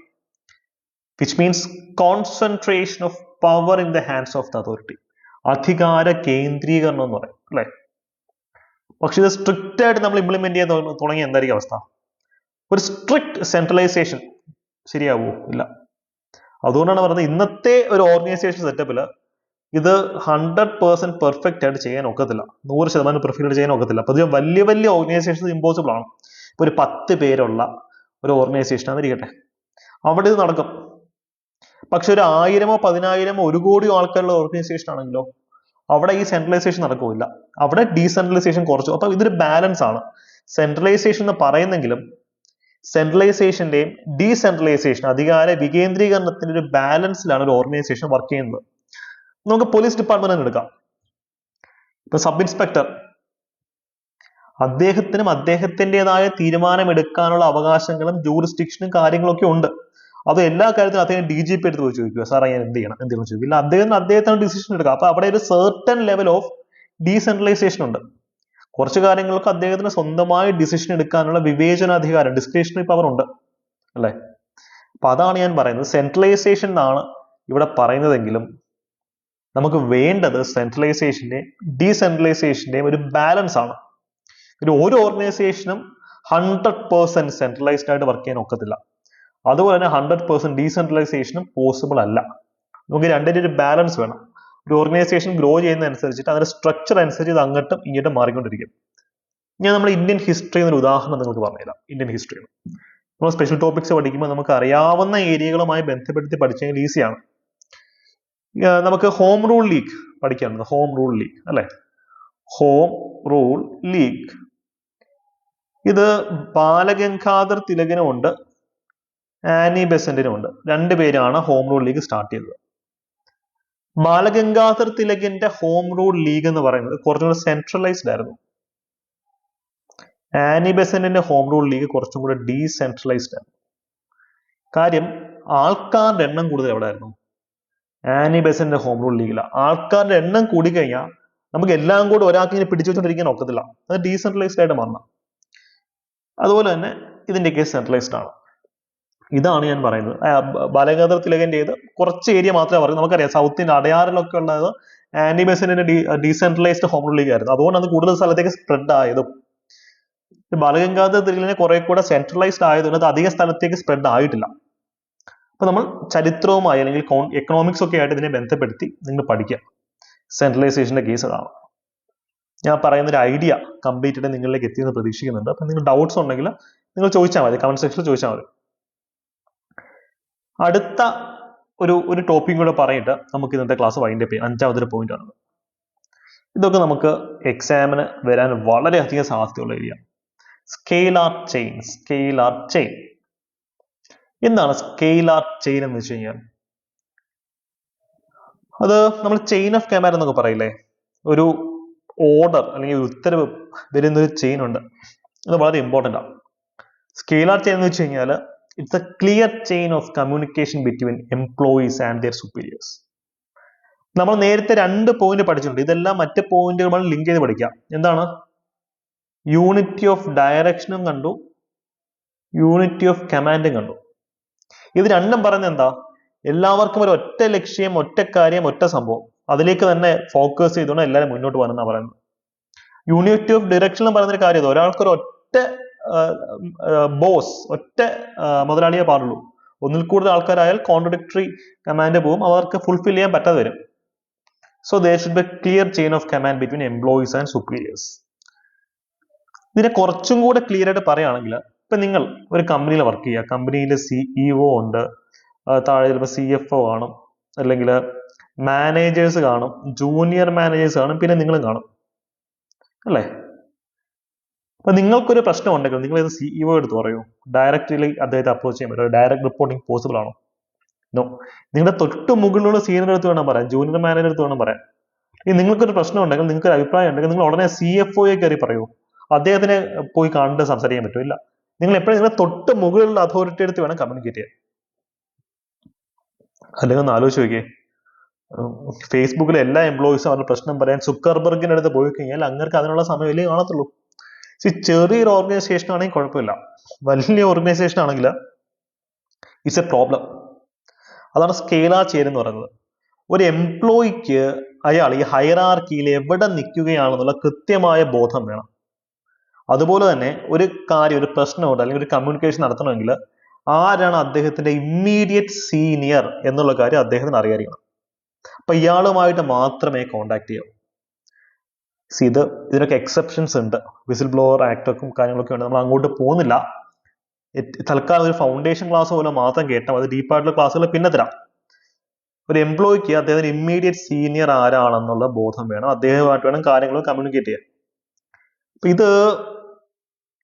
Which means concentration of power in the hands of the authority. അധികാര കേന്ദ്രീകരണം എന്ന് പറയും അല്ലെ. പക്ഷെ ഇത് സ്ട്രിക്റ്റ് ആയിട്ട് നമ്മൾ ഇംപ്ലിമെന്റ് ചെയ്യാൻ തുടങ്ങിയ എന്തായിരിക്കും അവസ്ഥ? ഒരു സ്ട്രിക്റ്റ് സെൻട്രലൈസേഷൻ ശരിയാവോ? ഇല്ല. അതുകൊണ്ടാണ് പറയുന്നത് ഇന്നത്തെ ഒരു ഓർഗനൈസേഷൻ സെറ്റപ്പിൽ ഇത് 100% പെർഫെക്റ്റ് ആയിട്ട് ചെയ്യാൻ ഒക്കത്തില്ല, 100% പെർഫെക്റ്റ് ആയിട്ട് ചെയ്യാൻ ഒക്കത്തില്ല. അപ്പൊ ഇത് വലിയ വലിയ ഓർഗനൈസേഷൻസ് ഇമ്പോസിബിൾ ആണ്. ഇപ്പൊ ഒരു 10 പേരുള്ള ഒരു ഓർഗനൈസേഷൻ ആണെന്നിരിക്കട്ടെ, അവിടെ ഇത് നടക്കും. പക്ഷെ ഒരു 1000-ഓ 10,000-ഓ 1 കോടിയോ ആൾക്കാരുള്ള ഓർഗനൈസേഷൻ ആണെങ്കിലോ അവിടെ ഈ സെൻട്രലൈസേഷൻ നടക്കില്ല, അവിടെ ഡീസെൻട്രലൈസേഷൻ കുറച്ചു. അപ്പൊ ഇതൊരു ബാലൻസ് ആണ്. സെൻട്രലൈസേഷൻ എന്ന് പറയുന്നെങ്കിലും സെൻട്രലൈസേഷന്റെയും ഡീസെൻട്രലൈസേഷൻ, അധികാര വികേന്ദ്രീകരണത്തിന്റെ ഒരു ബാലൻസിലാണ് ഒരു ഓർഗനൈസേഷൻ വർക്ക് ചെയ്യുന്നത്. നമുക്ക് പോലീസ് ഡിപ്പാർട്ട്മെന്റ് തന്നെ എടുക്കാം. ഇപ്പൊ സബ് ഇൻസ്പെക്ടർ, അദ്ദേഹത്തിനും അദ്ദേഹത്തിൻ്റെതായ തീരുമാനം എടുക്കാനുള്ള അവകാശങ്ങളും ജൂറിസ്ഡിക്ഷനും കാര്യങ്ങളൊക്കെ ഉണ്ട്. അത് എല്ലാ കാര്യത്തിലും അദ്ദേഹം DGP എടുത്ത് പോയി ചോദിക്കുക, സാറേ ഞാൻ എന്ത് ചെയ്യണം, എന്തെങ്കിലും ചോദിക്കും. ഇല്ല, അദ്ദേഹത്തിന് ഡിസിഷൻ എടുക്കാം. അപ്പൊ അവിടെ ഒരു സർട്ടൻ ലെവൽ ഓഫ് ഡീസെൻട്രലൈസേഷൻ ഉണ്ട്. കുറച്ച് കാര്യങ്ങൾക്ക് അദ്ദേഹത്തിന് സ്വന്തമായി ഡിസിഷൻ എടുക്കാനുള്ള വിവേചനാധികാരം, ഡിസ്ക്രിപ്ഷണറി പവർ ഉണ്ട് അല്ലെ. അപ്പൊ അതാണ് ഞാൻ പറയുന്നത്, സെൻട്രലൈസേഷൻ എന്നാണ് ഇവിടെ പറയുന്നതെങ്കിലും നമുക്ക് വേണ്ടത് സെൻട്രലൈസേഷന്റെയും ഡീസെൻട്രലൈസേഷന്റെയും ഒരു ബാലൻസ് ആണ്. ഒരു ഓർഗനൈസേഷനും 100% സെൻട്രലൈസ്ഡ് ആയിട്ട് വർക്ക് ചെയ്യാൻ ഒക്കത്തില്ല. അതുപോലെ തന്നെ 100% ഡീസെൻട്രലൈസേഷനും പോസിബിൾ അല്ല. നമുക്ക് രണ്ടിന്റെ ഒരു ബാലൻസ് വേണം. ഒരു ഓർഗനൈസേഷൻ ഗ്രോ ചെയ്യുന്നതനുസരിച്ചിട്ട് അതിന്റെ സ്ട്രക്ചർ അനുസരിച്ച് ഇത് അങ്ങോട്ടും ഇങ്ങോട്ടും മാറിക്കൊണ്ടിരിക്കും. ഞാൻ നമ്മുടെ ഇന്ത്യൻ ഹിസ്റ്ററി എന്നൊരു ഉദാഹരണം നിങ്ങൾക്ക് പറഞ്ഞുതരാം. ഇന്ത്യൻ ഹിസ്റ്ററി നമ്മൾ സ്പെഷ്യൽ ടോപ്പിക്സ് പഠിക്കുമ്പോൾ നമുക്ക് അറിയാവുന്ന ഏരിയകളുമായി ബന്ധപ്പെടുത്തി പഠിച്ചെങ്കിൽ ഈസിയാണ്. നമുക്ക് ഹോം റൂൾ ലീഗ് പഠിക്കാനുണ്ട്. ഹോം റൂൾ ലീഗ് അല്ലെ, ഹോം റൂൾ ലീഗ്. ഇത് ബാലഗംഗാധർ തിലകനും ഉണ്ട്, ആനി ബെസന്റിനും ഉണ്ട്. 2 പേരാണ് ഹോം റൂൾ ലീഗ് സ്റ്റാർട്ട് ചെയ്തത്. ബാലഗംഗാധർ തിലകന്റെ ഹോം റൂൾ ലീഗ് എന്ന് പറയുന്നത് കുറച്ചും കൂടെ സെൻട്രലൈസ്ഡ് ആയിരുന്നു. ആനി ബെസന്റിന്റെ ഹോം റൂൾ ലീഗ് കുറച്ചും കൂടെ ഡീസെൻട്രലൈസ്ഡ് ആയിരുന്നു. കാര്യം ആൾക്കാരുടെ എണ്ണം കൂടുതൽ എവിടെ ആയിരുന്നു? ആനി ബെസന്റിന്റെ ഹോം റൂൾ ലീഗിലാണ്. ആൾക്കാരുടെ എണ്ണം കൂടി കഴിഞ്ഞാൽ നമുക്ക് എല്ലാം കൂടെ ഒരാൾക്ക് ഇങ്ങനെ പിടിച്ചു വെച്ചോണ്ടിരിക്കാൻ ഒക്കത്തില്ല. അത് ഡീസെൻട്രലൈസ്ഡ് ആയിട്ട് മാറണം. അതുപോലെ തന്നെ ഇതിന്റെ കേസ് സെൻട്രലൈസ്ഡ് ആണ്. ഇതാണ് ഞാൻ പറയുന്നത്. ബാലഗംഗാധർ തിലകന്റെ കുറച്ച് ഏരിയ മാത്രമേ പറയൂ. നമുക്കറിയാം സൗത്തിന്റെ അടയാറിലൊക്കെ ഉള്ളത് ആനി ബെസന്റിന്റെ ഡീസെൻട്രലൈസ്ഡ് ഹോം റൂൾ ലീഗ് ആയിരുന്നു. അതുകൊണ്ടാണ് കൂടുതൽ സ്ഥലത്തേക്ക് സ്പ്രെഡ് ആയതും. ബാലഗംഗാധർ തിലകനെ കുറെ കൂടെ സെൻട്രലൈസ്ഡ് ആയതുകൊണ്ട് അത് അധിക സ്ഥലത്തേക്ക് സ്പ്രെഡ് ആയിട്ടില്ല. അപ്പൊ നമ്മൾ ചരിത്രവുമായി അല്ലെങ്കിൽ എക്കണോമിക്സ് ഒക്കെ ആയിട്ട് ഇതിനെ ബന്ധപ്പെടുത്തി നിങ്ങൾ പഠിക്കുക. സെൻട്രലൈസേഷന്റെ കേസ് അതാണ്. ഞാൻ പറയുന്ന ഒരു ഐഡിയ കംപ്ലീറ്റ് ആയിട്ട് നിങ്ങളിലേക്ക് എത്തിയെന്ന് പ്രതീക്ഷിക്കുന്നുണ്ട്. അപ്പൊ നിങ്ങൾ ഡൗട്ട്സ് ഉണ്ടെങ്കിൽ നിങ്ങൾ ചോദിച്ചാൽ മതി, കമന്റ് സെക്ഷനിൽ ചോദിച്ചാൽ മതി. അടുത്ത ഒരു ടോപ്പിക് കൂടെ പറഞ്ഞിട്ട് നമുക്ക് ഇന്നത്തെ ക്ലാസ് വൈൻഡ് അപ്പ് ചെയ്യാം. 5ാമതൊരു പോയിന്റ് ആണ്. ഇതൊക്കെ നമുക്ക് എക്സാമിന് വരാൻ വളരെയധികം സാധ്യതയുള്ള area. Scalar chain. Scalar chain എന്താണ് സ്കെയിലാർ ചെയിൻ എന്ന് വെച്ച് കഴിഞ്ഞാൽ? അത് നമ്മൾ ചെയിൻ ഓഫ് കമാൻഡ് എന്നൊക്കെ പറയില്ലേ, ഒരു ഓർഡർ അല്ലെങ്കിൽ ഉത്തരവ് വരുന്ന ഒരു ചെയിൻ ഉണ്ട്. അത് വളരെ ഇമ്പോർട്ടൻ്റ് ആണ്. സ്കെയിലാർ ചെയിൻ എന്ന് വെച്ച് കഴിഞ്ഞാൽ it's a clear chain of communication between employees and their superiors. നമ്മൾ നേരത്തെ 2 പോയിന്റ് പഠിച്ചിട്ടുണ്ട്. ഇതെല്ലാം മറ്റ് പോയിന്റുകളുമായി ലിങ്ക് ചെയ്ത് പഠിക്കാം. എന്താണ്? യൂണിറ്റി ഓഫ് ഡയറക്ഷനും കണ്ടു, യൂണിറ്റി ഓഫ് കമാൻഡും കണ്ടു. ഇത് രണ്ടും പറയുന്നത് എന്താ? എല്ലാവർക്കും ഒരു ഒറ്റ ലക്ഷ്യം, ഒറ്റ കാര്യം, ഒറ്റ സംഭവം, അതിലേക്ക് തന്നെ ഫോക്കസ് ചെയ്തുകൊണ്ട് എല്ലാവരും മുന്നോട്ട് പോകാനെന്നാണ് പറയുന്നത്. യൂണിറ്റി ഓഫ് ഡിറക്ഷൻ എന്ന് പറയുന്നൊരു കാര്യം, ഒരാൾക്കൊരു ഒറ്റ ബോസ്, ഒറ്റ മുതലാളിയെ പാടുള്ളൂ. ഒന്നിൽ കൂടുതൽ ആൾക്കാരായാൽ കോൺട്രഡിക്ടറി കമാൻഡ് പോവും, അവർക്ക് ഫുൾഫിൽ ചെയ്യാൻ പറ്റാതെ വരും. So there should be a clear chain of command between employees and superiors. ഇതിനെ കുറച്ചും കൂടെ ക്ലിയർ ആയിട്ട് പറയുകയാണെങ്കിൽ, ഇപ്പം നിങ്ങൾ ഒരു കമ്പനിയിൽ വർക്ക് ചെയ്യുക, കമ്പനിയിൽ CEO ഉണ്ട്, താഴെ ചിലപ്പോൾ CFO കാണും, അല്ലെങ്കിൽ മാനേജേഴ്സ് കാണും, ജൂനിയർ മാനേജേഴ്സ് കാണും, പിന്നെ നിങ്ങളും കാണും, അല്ലേ? അപ്പൊ നിങ്ങൾക്കൊരു പ്രശ്നം ഉണ്ടെങ്കിൽ നിങ്ങൾ ഇത് CEO എടുത്ത് പറയൂ, ഡയറക്റ്റ്ലി അദ്ദേഹത്തെ അപ്രോച്ച് ചെയ്യാൻ പറ്റുമോ? ഡയറക്റ്റ് റിപ്പോർട്ടിംഗ് പോസിബിൾ ആണോ? നോ. നിങ്ങളുടെ തൊട്ട് മുകളിലുള്ള സീനിയർ എടുത്ത് വേണം പറയാം, ജൂനിയർ മാനേജർ എടുത്ത് വേണം പറയാം. ഇനി നിങ്ങൾക്കൊരു പ്രശ്നം ഉണ്ടെങ്കിൽ, നിങ്ങൾക്ക് ഒരു അഭിപ്രായം ഉണ്ടെങ്കിൽ നിങ്ങൾ ഉടനെ CFOയെ കയറി പറയൂ, അദ്ദേഹത്തിനെ പോയി കണ്ട് സംസാരിക്കാൻ പറ്റുമോ? ഇല്ല. നിങ്ങൾ എപ്പോഴും നിങ്ങളുടെ തൊട്ട് മുകളിലുള്ള അതോറിറ്റി എടുത്ത് വേണം കമ്മ്യൂണിക്കേറ്റ് ചെയ്യാൻ. അല്ലെങ്കിൽ ഒന്ന് ആലോചിച്ച് നോക്കിയേ, ഫേസ്ബുക്കിലെ എല്ലാ എംപ്ലോയീസും അവരുടെ പ്രശ്നം പറയാൻ സുക്കർബർഗിന്റെ അടുത്ത് പോയി കഴിഞ്ഞാൽ അങ്ങർക്ക് അതിനുള്ള സമയമല്ലേ കാണത്തുള്ളൂ. ചെറിയൊരു ഓർഗനൈസേഷൻ ആണെങ്കിൽ കുഴപ്പമില്ല, വലിയ ഓർഗനൈസേഷൻ ആണെങ്കിൽ ഇറ്റ്സ് എ പ്രോബ്ലം. അതാണ് സ്കെയിലാർ ചെയിൻ എന്ന് പറയുന്നത്. ഒരു എംപ്ലോയിക്ക് അയാൾ ഈ ഹൈറാർക്കിയിൽ എവിടെ നിൽക്കുകയാണെന്നുള്ള കൃത്യമായ ബോധം വേണം. അതുപോലെ തന്നെ ഒരു കാര്യം, ഒരു പ്രശ്നമുണ്ട് അല്ലെങ്കിൽ ഒരു കമ്മ്യൂണിക്കേഷൻ നടത്തണമെങ്കിൽ ആരാണ് അദ്ദേഹത്തിന്റെ ഇമ്മീഡിയറ്റ് സീനിയർ എന്നുള്ള കാര്യം അദ്ദേഹത്തിന് അറിയാതിരിക്കണം. അപ്പൊ ഇയാളുമായിട്ട് മാത്രമേ കോണ്ടാക്ട് ചെയ്യാവൂ. ഇതിനൊക്കെ എക്സെപ്ഷൻസ് ഉണ്ട്, വിസിൽ ബ്ലോവർ ആക്ടൊക്കെ കാര്യങ്ങളൊക്കെ ഉണ്ട്. നമ്മൾ അങ്ങോട്ട് പോകുന്നില്ല. തൽക്കാലം ഒരു ഫൗണ്ടേഷൻ ക്ലാസ് പോലെ മാത്രം കേട്ടാൽ അത് ഡീപ്പായിട്ടുള്ള ക്ലാസ്സുകൾ പിന്നെ തരാം. ഒരു എംപ്ലോയിക്ക് അദ്ദേഹത്തിന് ഇമ്മീഡിയറ്റ് സീനിയർ ആരാണെന്നുള്ള ബോധം വേണം, അദ്ദേഹമായിട്ട് വേണം കാര്യങ്ങൾ കമ്മ്യൂണിക്കേറ്റ് ചെയ്യാൻ. അപ്പൊ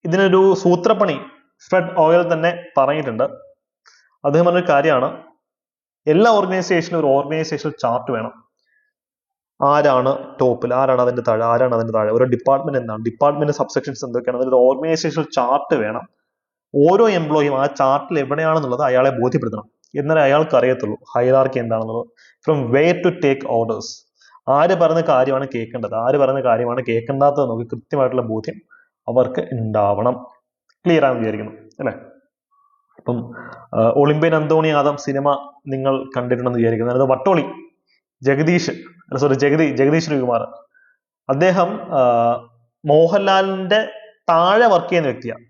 ഇതിനൊരു സൂത്രപ്പണി ഫ്രെഡ് ഓയിൽ തന്നെ പറഞ്ഞിട്ടുണ്ട്. അദ്ദേഹം പറഞ്ഞൊരു കാര്യമാണ്, എല്ലാ ഓർഗനൈസേഷനും ഒരു ഓർഗനൈസേഷണൽ ചാർട്ട് വേണം. ആരാണ് ടോപ്പിൽ, ആരാണ് അതിന്റെ താഴെ, ആരാണ് അതിന്റെ താഴെ, ഓരോ ഡിപ്പാർട്ട്മെന്റ് എന്താണ്, ഡിപ്പാർട്ട്മെന്റ് സബ്സെക്ഷൻസ് എന്തൊക്കെയാണ്, അതിന്റെ ഓർഗനൈസേഷണൽ ചാർട്ട് വേണം. ഓരോ എംപ്ലോയിയും ആ ചാർട്ടിൽ എവിടെയാണെന്നുള്ളത് അയാളെ ബോധ്യപ്പെടുത്തണം. എന്നാലേ അയാൾക്ക് അറിയത്തുള്ളൂ ഹൈറാർക്കി എന്താണെന്നുള്ളത്. From where to take orders, ആര് പറയുന്ന കാര്യമാണ് കേൾക്കേണ്ടത്, ആര് പറയുന്ന കാര്യമാണ് കേൾക്കേണ്ടാത്തത് നോക്കി കൃത്യമായിട്ടുള്ള ബോധ്യം അവർക്ക് ഉണ്ടാവണം. ക്ലിയർ ആണെന്ന് വിചാരിക്കുന്നു, അല്ലേ? ഇപ്പം ഒളിമ്പ്യൻ അന്തോണി ആദം സിനിമ നിങ്ങൾ കണ്ടിട്ടുണ്ടെന്ന് വിചാരിക്കുന്നു. അതായത് വട്ടോളി ജഗദീഷ് ശ്രീകുമാർ, അദ്ദേഹം മോഹൻലാലിന്റെ താഴെ വർക്ക് ചെയ്യുന്ന വ്യക്തിയാണ്.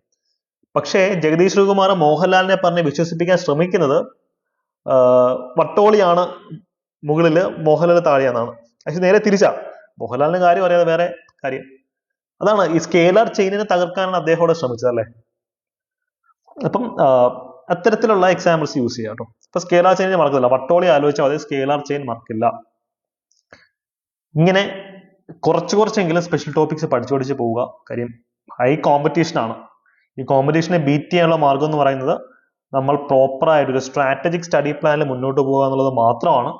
പക്ഷേ ജഗദീഷ് ശ്രീകുമാർ മോഹൻലാലിനെ പറഞ്ഞ് വിശ്വസിപ്പിക്കാൻ ശ്രമിക്കുന്നത് വട്ടോളിയാണ് മുകളില്, മോഹൻലാൽ താഴെയാണെന്നാണ്. പക്ഷെ നേരെ തിരിച്ചാ, മോഹൻലാലിന്റെ കാര്യം അറിയാതെ വേറെ കാര്യം. അതാണ് ഈ സ്കെയിലർ ചെയിനിനെ തകർക്കാനാണ് അദ്ദേഹം അവിടെ ശ്രമിച്ചത്, അല്ലേ? അപ്പം അത്തരത്തിലുള്ള എക്സാമ്പിൾസ് യൂസ് ചെയ്യാം കേട്ടോ. ഇപ്പൊ സ്കെയിലർ ചെയിൻ മറക്കില്ല, വട്ടോളി ആലോചിച്ചാൽ മതി, സ്കെയിലർ ചെയിൻ മറക്കില്ല. ഇങ്ങനെ കുറച്ചെങ്കിലും സ്പെഷ്യൽ ടോപ്പിക്സ് പഠിച്ചു പോവുക. കാര്യം ഹൈ കോമ്പറ്റീഷൻ ആണ്. ഈ കോമ്പറ്റീഷനെ ബീറ്റ് ചെയ്യാനുള്ള മാർഗം എന്ന് പറയുന്നത് നമ്മൾ പ്രോപ്പറായിട്ട് ഒരു സ്ട്രാറ്റജിക് സ്റ്റഡി പ്ലാനിൽ മുന്നോട്ട് പോകുക എന്നുള്ളത് മാത്രമാണ്.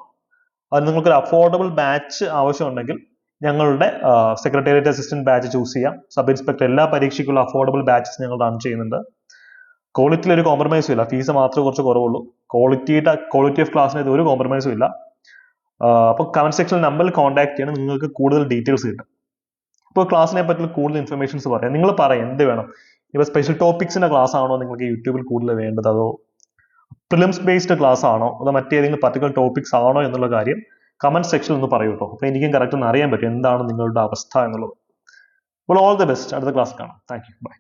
അത് നിങ്ങൾക്കൊരു അഫോർഡബിൾ ബാച്ച് ആവശ്യമുണ്ടെങ്കിൽ ഞങ്ങളുടെ സെക്രട്ടേറിയറ്റ് അസിസ്റ്റന്റ് ബാച്ച് ചൂസ് ചെയ്യാം. സബ് ഇൻസ്പെക്ടർ എല്ലാ പരീക്ഷയ്ക്കുള്ള അഫോർഡബിൾ ബാച്ചസ് ഞങ്ങൾ റൺ ചെയ്യുന്നുണ്ട്. ക്വാളിറ്റിയിൽ ഒരു കോംപ്രമൈസും ഇല്ല, ഫീസ് മാത്രമേ കുറച്ച് കുറവുള്ളൂ. ക്വാളിറ്റി ഓഫ് ക്ലാസ്സിന് ഒരു കോംപ്രമൈസും ഇല്ല. അപ്പോൾ കമന്റ് സെക്ഷനിൽ നമ്പറിൽ കോൺടാക്ട് ചെയ്യണം, നിങ്ങൾക്ക് കൂടുതൽ ഡീറ്റെയിൽസ് കിട്ടും. ഇപ്പോൾ ക്ലാസ്സിനെ പറ്റിയുള്ള കൂടുതൽ ഇൻഫർമേഷൻസ് പറയാം. നിങ്ങൾ പറയാം എന്ത് വേണം. ഇപ്പോൾ സ്പെഷ്യൽ ടോപ്പിക്സിന്റെ ക്ലാസ് ആണോ നിങ്ങൾക്ക് യൂട്യൂബിൽ കൂടുതൽ വേണ്ടത്, അതോ പ്രിലിംസ് ബേസ്ഡ് ക്ലാസ് ആണോ, അതോ മറ്റേതെങ്കിലും പർട്ടിക്കുലർ ടോപ്പിക്സ് ആണോ എന്നുള്ള കാര്യം കമന്റ് സെക്ഷനിൽ ഒന്ന് പറയൂ കേട്ടോ. അപ്പോൾ എനിക്കും കറക്റ്റ് ഒന്ന് അറിയാൻ പറ്റും എന്താണ് നിങ്ങളുടെ അവസ്ഥ എന്നുള്ളത്. അപ്പോൾ ഓൾ ദി ബെസ്റ്റ്, അടുത്ത ക്ലാസ് കാണാം. Thank you, by.